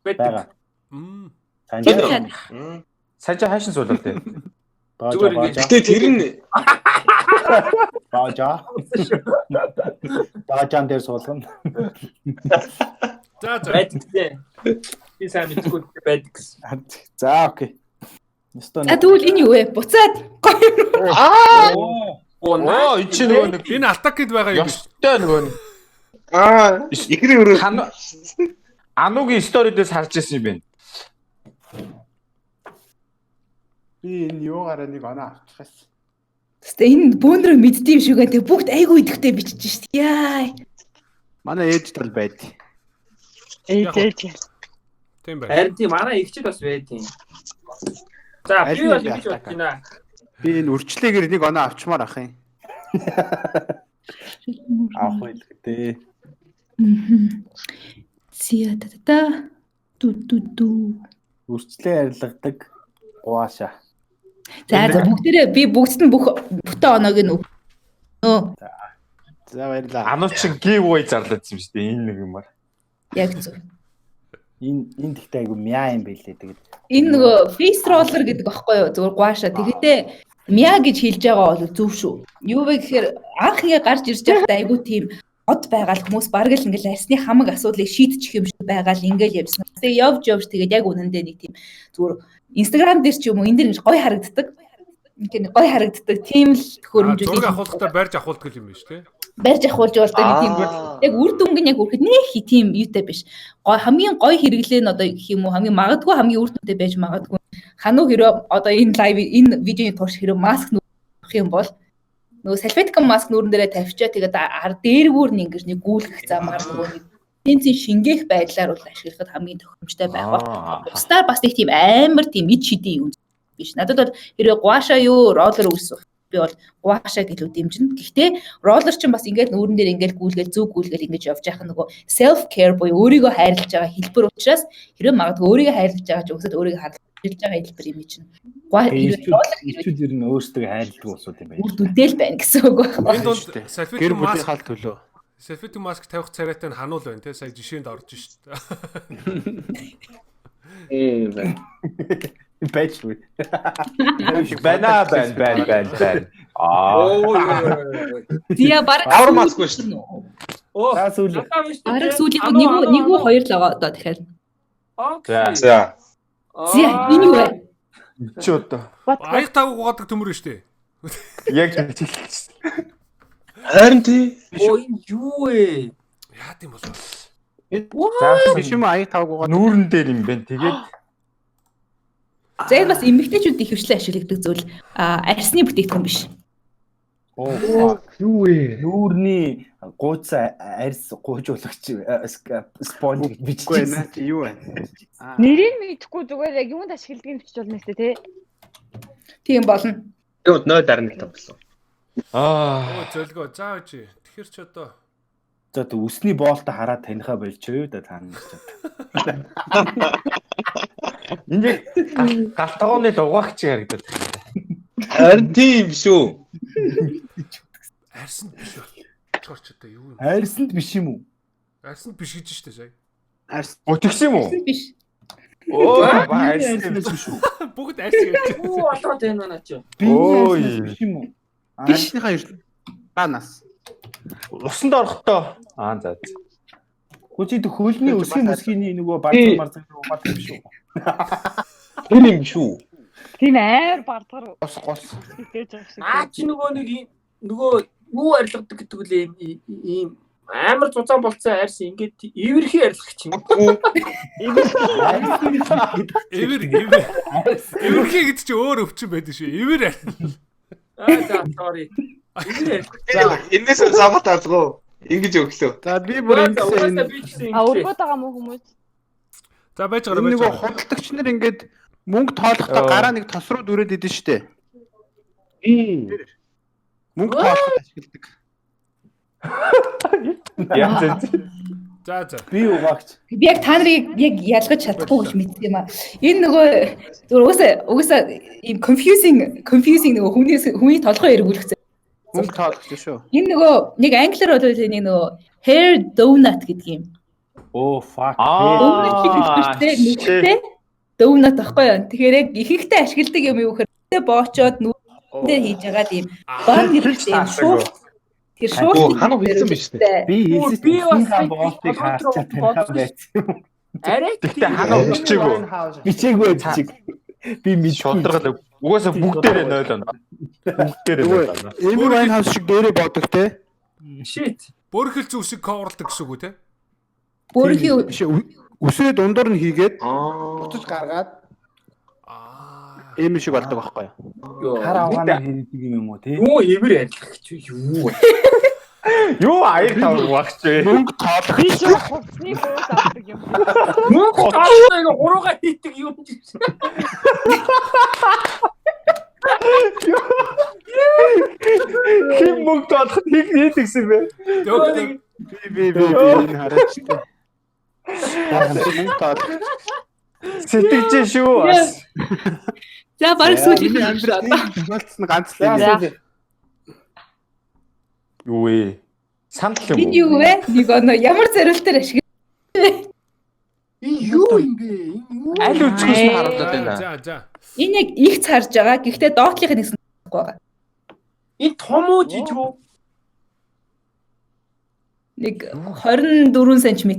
Бага. Санжаа хайшин суулгал дээ. Зүгээр ингээд тэр нь Баажаа. Баажаан дээр суулгана. За байдаг тийм. Би сайн мэдгүй байдаг гэсэн. За окей. Тэгвэл энэ юу вэ? Буцаад. Энэ чинь нөгөө нэг энэ атак гэд байгаа юм биш. ёстой нөгөө нэг ихрийн өрөө Анугийн стори дээрс харж ирсэн юм байна. би энэ юугаараа нэг оноо авчихсан. Тэстэ энэ бөөнрөө мэддэм шүүгээ тэг бүгд айгүй идэвхтэй бичиж шít. Яа. Манай ээж тал байд. Ээж. Тийм байна. Харин тийм манай ихчд бас байдیں۔ За би бол ингэж бодож байна. Би энэ үрчлээгээр нэг оноо авчмаар ах юм. Авах байлгүй. Зя та ту Үрчлээ арилгадаг гуаша. За бүгдээрээ би бүгд нь бүтэн оноог нь За баярлалаа. Ануу чинь giveaway зарлаадсан юм шүү дээ. Энэ нэг юмар. яг зөв. Энэ тэгтээ айгу мяа юм байлээ тэгээд. Энэ нөгөө face roller гэдэг багхгүй юу? Зүгээр гуаша. Тэгэхдээ мяа гэж хэлж байгаа бол зөв шүү. Юу вэ гэхээр анх ингээ гарч ирж байхдаа айгу тийм од байгаал хүмүүс бараг л ингээл арсны хамаг асуудлыг шийдчих юм шиг байгаал ингээл явсан. Тэгээ явж тэгээд яг үнэндээ нэг тийм зүгээр Instagram дээр ч юм уу энэ дэр гоё харагддаг. Ингээ гоё харагддаг. Тийм л хөрөмжүүд. Зураг авахултаа барьж авахулдаг юм биш үү? Барьж авахулж болдог нэг тийм яг үр дүнг нь яг үрхэд нэг тийм юутай биш. Гоё хамгийн гоё хэрэглээ нь одоо гэх юм уу хамгийн магадгүй хамгийн үр дүнтэй байж магадгүй. Хануу хэрэг одоо энэ лайв энэ видеоны турш хэрэг маск нүүрх юм бол нөгөө салфетиком маск нүүрэн дээрээ тавьчаа тэгээд дээргүүр нь ингэж нэг гүйлгэх замаар нөгөө нэг тэнцэн шингээх байдлаар бол ашиглахад хамгийн тохиромжтой байгаа. Бусдаар бас нэг тийм амар тийм ид шидийн юм биш. Надад бол хэрэг гуаша юу роллер үүсэх би бол гуашаг илүү дэмжинэ. Гэхдээ роллер чинь бас ингээд нүүрэн дээр ингээд гүйлгээл зүг гүйлгээл ингэж явж байхад нөгөө self care буюу өөрийгөө хайрлаж байгаа хэлбэр учраас хэрэг магадгүй өөрийгөө хайрлаж байгаа ч үгүйсэд өөрийгөө харж байгаа хэлбэр юм чинь. Ирчүүд ер нь өөрсдөө хайрладаг усуд юм байна. Үр дүнтэй л байна гэсэн үг байна. Энэ донд Гэр бүлийн хаалт төлөө. салфетик маск тавих царайтай нь хануул байна те. Сая жишээнд орж шүү дээ. Бэчгүй. Байна. Зя баг авар маск биш шүү. За сүүл. Арга сүүлийн нэг үү хоёр л байгаа одоо тэгэхээр. За. Зя энэ юу вэ? Чи одоо Аяг тавг угаадаг төмөр шүү дээ. яг хэлчихсэн. Харин тий. Оо энэ юу вэ? Яа тийм болов. Биш юм аяг тавгуугаа Нүүрэн дээр юм байна. Тэгээд За энэ бас эмэгтэйчүүд их хвшлээ ашигладаг зүйл арсны бүтээгдэхүүн биш. Юу вэ? Нүүрний гууц арс гуйжуулагч спонж бичихгүй байна. Юу вэ? Нэрийг мэдэхгүй зүгээр яг юунд ашигладгийг бичиж болно шүү дээ, тий. Тийм болно. Тэгвэл 0.1 болсон. Оо зөлгөө. За үчи. Тэгэхэр ч одоо За үсний боолтой хараад танихаа болчихё да та нар ч. энэ галтгооны дугаагч харагдаад. Харин тийм шүү. арсанд биш бол. Чорч одоо юу юм? Арсанд биш юм уу? Арсанд биш гэж штэ сая. Арс Утгсан юм уу? Биш. Оо, Арсанд биш үү? Бүгд арс гэж. Оо олоод байна наа чи. Биш юм уу? Бишнийхаа банаас. Усанд орохдоо. За. Хүчтэй хөлний өсгийн нөгөө бардамар зангуугаад юм шүү. Тэр юм шүү. Тийм амар бардгар Гос. хитээж байгаа шиг. Наа чи нөгөө нэг нөгөө юу арилгадаг гэдэг үл ийм амар зузаан болцсон арьс ингээд эвэрхий арилгах чинь. Эвэрхий гэдэг чи өөр өвчин байдаг шүү. Эвэр. За sorry. Энэс замат алгуу. Ингэж өглөө. За би бүр ингэсэн Өргөд байгаа мó хүмүүс. За байж байгаа нөгөө худалдагч нар ингээд мөнгө тоолохдоо гараа нэг тос руу дүрээд идэв штэ. Мөнгө тоолоход ашигладаг. Яа. За. Би угаагч. Би яг та нарыг яг ялгаж чадахгүй гэж мэддэг юм аа. Энэ нөгөө угсаа ийм confusing нөгөө хүний толгой эргүүлэх. Мөнгө тоолох шүү. Энэ нөгөө нэг англиар бол нэг нөгөө hair donut гэдэг юм. Оо fuck. Нүдтэй donut ахгүй юу? Тэгэхээр яг ихэнхдээ ашигладаг юм юу гэхээр боочоод нүдтэй хийж байгаа юм. Бон гэдэг юм шүү. Тэр шууд ханаа хэлсэн биз дээ. Би хэлсэн Би бас боолтыг хаачих таних байсан. Арай Тэгтээ ханаа бичээгүй. Бичээгүй чиг. Би Шулдрал угаасаа бүгдээрээ 0 оноо. Бүгдээрээ 0 оноо. Эми вайн хаус шиг дээрээ бодог те. shit. Бөөрхөл зүсийг коверлдаг гэсэн үг үү те? Бөөрхийн Үсээ дундуур нь хийгээд буцаж гаргаад эми шиг болдог байхгүй юу? хараа угаанаар хийдэг юм уу те? Юу эвэр арилгах чи юу вэ? Юу аяг тавг багч вэ? Мөнгө тоолох. Би ч хувцсны бөөс авдаг юм. Мөнгө тоолох урууга хийдэг юм чи. Хим мөнгө тоолох хийдэгсэн бэ? Би энэ хараач те. Мөнгө тоолох. Сэтгэж шүү бас. за баг сүүлийн Болцсон ганц л юм. Юу вэ? Сандал юм энэ уу? юу вэ? Нэг оноо ямар зориултаар ашиг. Юу юм бэ? Аль үзгээс нь харуулдаг байна. За. Энэ яг их царж байгаа. Гэхдээ доотлих нь гэсэн байгаа. Энэ том уу жиж юу? Нэг 24 см.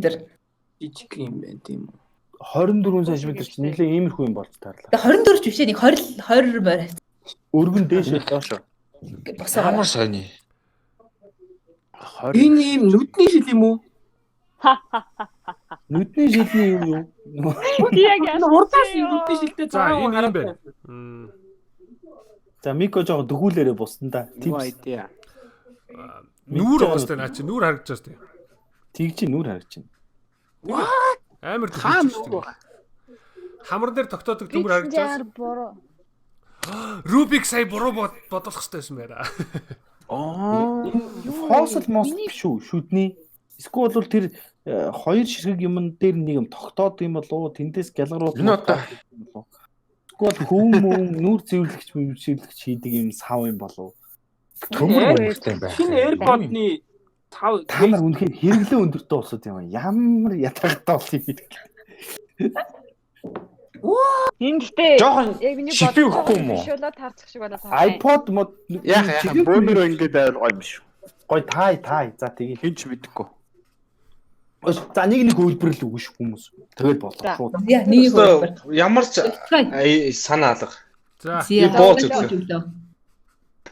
Жижиг юм байна тийм үү? 24 см чи нэлээ иймэрхүү юм болж таарлаа. Тэгээ 24 ч биш нэг 20 морь Өргөн дээш доош. босоо. Ямар сони. Энэ юм нүдний шил юм уу? Нүдний жилний юм юу? Яг Энэ урдаас нүдний шилтэй За заа энэ юм байна. За мико жоо дгүүлээрээ бусна да. Юу idea. Нүүр уустай наа чи нүүр харагдаж байна. Тэг чи нүур харагч байна. Амар Хаа төгсөж байна. Хамар дээр тогтоодог төмөр харагдаж байна. буруу. Рубик сая буруу бодох хэрэгтэй байсан байна. Хоосол мос биш үү шүдний. Эсвэл бол тэр хоёр ширхэг юм дээр нэг юм тогтоод юм болоо тэндээс гялгарууд. Энэ одоо Эсвэл хөөм нүүр цэвэрлэгч хийдэг юм сав юм болоо. төмөр мөнгөтэй юм байна. Шинэ AirPod-ны 5 Та нар үнэхээр хэрэглээ өндөртэй болсод юм аа. Ямар ятгахтай болсон юм бэ? Эндтэй Жохон шипи өгөхгүй юм уу? Шуулаад харцах шиг болоод байгаа. iPod мод Яах бөөнөр ингээд гоё юм шүү. гой тай. За тэгээ. Хинч мэдэхгүй. За нэг хөлбөрлөл өгнө шүү хүмүүс. Тэгэл болоо шууд. Яа нэг хөлбөр. Ямар ч санаа алга. За. бууз өглөө.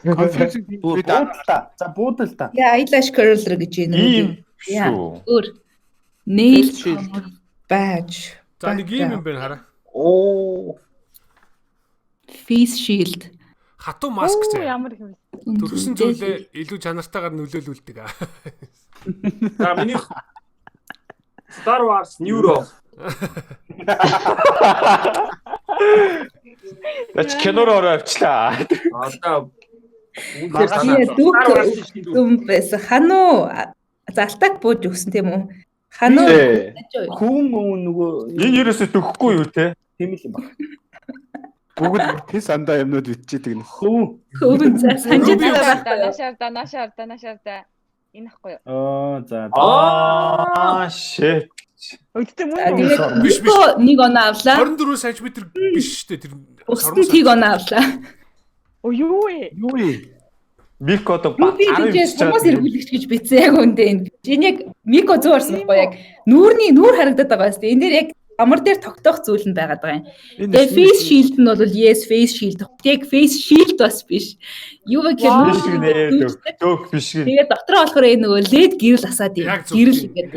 Буудалта. За буудалта. Яа eyelash curler гэж юм. Ийм Яа. шүү. Өөр nail badge. За нэг юм байна хараа. Оо. Face shield. Хатуу маск зэ. Ямар их юм. Төрсөн зүйлээ илүү чанартайгаар нөлөөлүүлдэг аа. За миний Star Wars Neuro. Нач кинороо авчлаа. Одоо Дүм байсан. Хануу залтак бууж өгсөн тийм үү? Хануу Хүм нөгөө Энэ ерөөсөө төгөхгүй юу те? тийм л юм байна. Бүгд тэс андаа юмнууд бичээдэг нь. хөвөн санаж байгаа. Нашаарда. Энэ ахгүй юу? За. Shit. Өдөртөө мөн. Биш. Нэг оноо авлаа. 24 см биш шүү дээ тэр. Өстөн тийг оноо авлаа. Оо юу вэ? Юу вэ? Мико одоо Руби дижээс хүмүүс эргүүлэгч гэж бичсэн яг үндэ энэ. Энэ яг Мико зүү орсон байхгүй яг нүүр харагдаад байгаа шүү дээ. Энэ дээр яг амар дээр тогтоох зүйл нь байгаад байгаа юм. Тэгээ face shield нь бол yes face shield. Яг face shield бас биш. Юу гэхээр дөөх биш. Тэгээ дотроо болохоор энэ нөгөө LED гэрэл асаад юм. Гэрэл гэдэг.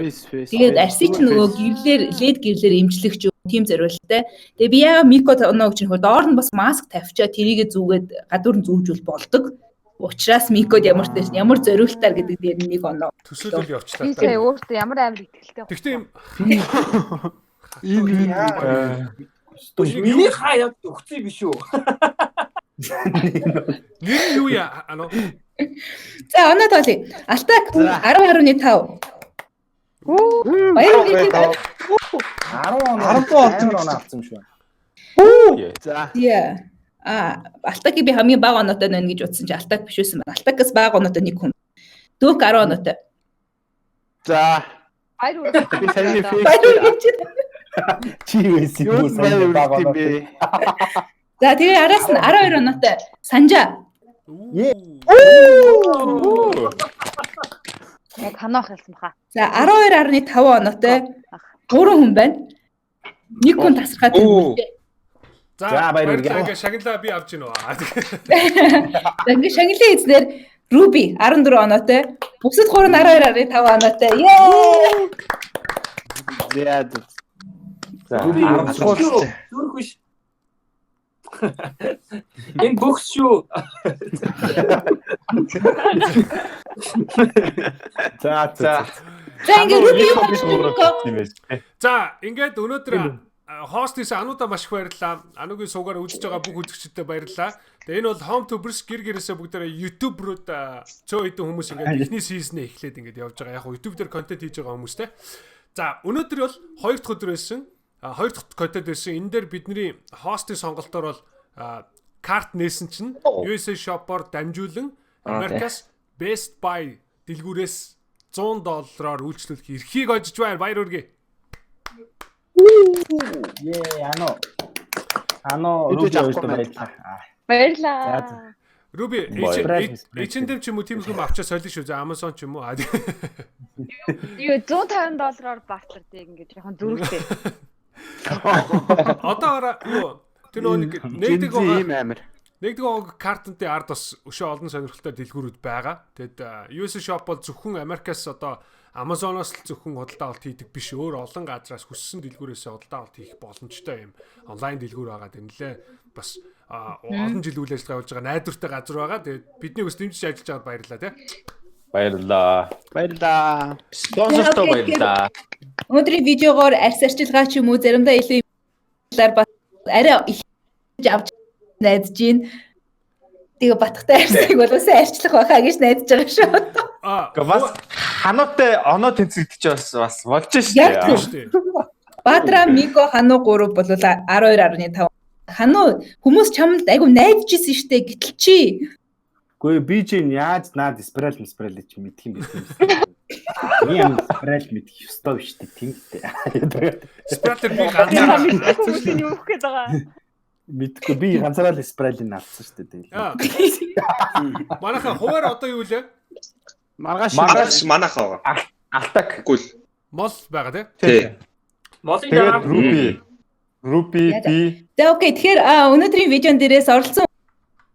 Тэгээд арси ч нөгөө гэрлэр LED гэрлэр имжлэгч тийм зориултай. Тэгээ би яа Мико оноо гэж нөхөр доор нь бас маск тавьчаа тэрийгэ зүгээд гадуур нь зүүжүүл болдог. Учраас Микод ямар зориултаар гэдэг дээр нэг оноо. Төсөөлөл явчлаа. Би сая өөртөө ямар амар ихтэй. Тэгтээ миний хаа яд өгцөө биш үү? нэр юу яа ано. За оноо тоолъё. Алтак 10.5. Баярлалаа. 10 он авсан юм шүү. За. Яа. Алтаки би хамгийн бага оноотой байна гэж утсан чи Алтак биш байсан байна. Алтакаас бага оноотой нэг хүн. Дөөк 10 оноотой. За. Баярлалаа. Би саяны Чи юусэн юм бага оноотой. За тэгээ араас нь 12 оноотой. Санжаа. Яг ханаа хэлсэн баха. За 12.5 оноотой 3 хүн байна. Нэг хүн тасархаад байна. За баярлалаа. Ингээ шагналаа би авч гинөө. Ингээ шагналын эзнэр Руби 14 оноотой. Бүгсэд 3 12.5 оноотой. Яа. За. Руби зүрх биш. Энэ бокс шүү. За. ингээ Руби юу гэж. За ингээд өнөөдөр хостис Ануда маш их баярлалаа. Анугийн суугаар үзэж байгаа бүх үзэгчдэд баярлалаа. Тэгээ энэ бол Home Tubers гэр гэрээсээ бүгдээрээ YouTube руу цөө хэдэн хүмүүс ингээд эхний сизнээ эхлээд ингээд явж байгаа. Яг YouTube дээр контент хийж байгаа хүмүүстэй. За өнөөдөр бол 2 дахь өдөр байсан. 2 дахь контент байсан. Энэ дээр бидний хостын сонголтоор бол карт нээсэн чинь USA Shop-оор дамжуулан Americas Best Buy дэлгүүрээс $100 үйлчлүүлэх эрхийг олж байна. Баяр хүргэе. Ано Руби баярлалаа. Баярлалаа. Руби H&M ч юм уу тийм юм авчаа солих шүү. За Amazon ч юм уу. Юу $150 бартлардаг ингээд жоохон зүрхтэй. Одоо юу тэр нэгдэг картынтэй ард бас өшөө олон сонирхолтой дэлгүүрүүд байгаа. Тэгэд US Shop бол зөвхөн Америкаас одоо Amazon-оос л зөвхөн худалдаа авалт хийдэг биш, өөр олон газраас хүссэн дэлгүүрээс худалдаа авалт хийх боломжтой юм. Онлайн дэлгүүр байгаа. Тэнэлээ бас олон жил үйл ажиллагаа явуулж байгаа найдвартай газар байгаа. Тэгээд бидний өс дэмжиж ажиллаж байгаад баярлалаа тий. Баярлалаа. Спонсортой баярлалаа. Өнөөдрийн видеогоор арьс арчилгаа ч юм уу заримдаа илүү бас арай их авч найдаж гин. Тэгээ батхтай арьсыг бол бас арчлах байхаа гэж найдаж байгаа шүү. Бас хануутай оноо тэнцэгдэж бас болж шүү дээ. Баатра Мико хануу 3 бол 12.5. Хануу хүмүүс чамд айгу найдаж исэн штэ гэтэл чи. Гэхдээ би чинь яаж наад спираль ч мэдэх юм бэ? Ийм спираль мэдэх ёстой биш тийм дээ. Спираль би ганцаараа юу гээд байгаа. Мэдгүй би ганцаараа л спиралийг авсан шүү дээ. Манайха хуваар одоо юу лээ? Маргааш манайхаа. Алтак. Гүйл. Мол байгаа тий. Молын дараа Руби би. За окей тэгэхээр өнөөдрийн видеон дээрээс оролцсон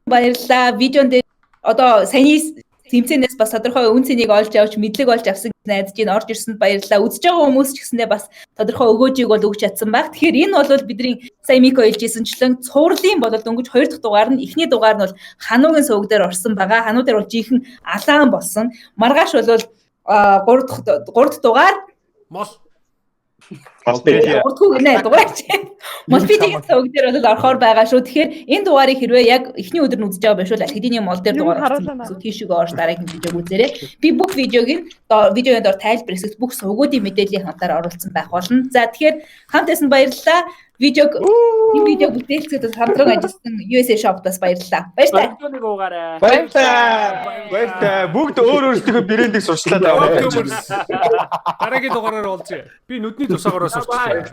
баярлалаа. Видеон дээр одоо саяны тэмцээнээс бас тодорхой үн цэнийг олж авч мэдлэг олж авсан гэж найдаж ин орж ирсэнд баярлалаа. Үзэж байгаа хүмүүс ч гэсэндээ бас тодорхой өгөөжийг бол өгч чадсан баг. Тэгэхээр энэ бол бидний сая Мико хэлжсэнчлэн цуурлын бол дөнгөж 2 дахь дугаар нь эхний дугаар нь бол хануугийн сувг дээр орсон байгаа. Хануу дээр бол жинхэнэ алаан болсон. Маргааш бол 3 дахь дугаар Мол Урдгүй нэ дугаарч. Молбидийн сувг дээр бол орохоор байгаа шүү. Тэгэхээр энэ дугаарыг хэрвээ яг эхний өдөр нь үзэж байгаа байвал алхидийн мол дээр дугаар гаргасан. Тийшүүгээ орж дараагийн видеог үзээрэй. Би бүх видеогийн видеоны доор тайлбар хэсэгт бүх сувгуудын мэдээллийн хамтаар оруулсан байх болно. За тэгэхээр хамт байсан баярлалаа. Энэ видеог бүтээлцэд хамтран ажилласан USA Shop-аас баярлалаа. Баярлалаа. Баярлалаа. Бүгд өөр өөрсдийнхөө брэндийг сурчлаа даа. Дараагийн дугаараар уулзъя. Би нүдний тусаагаараа сурчлаа.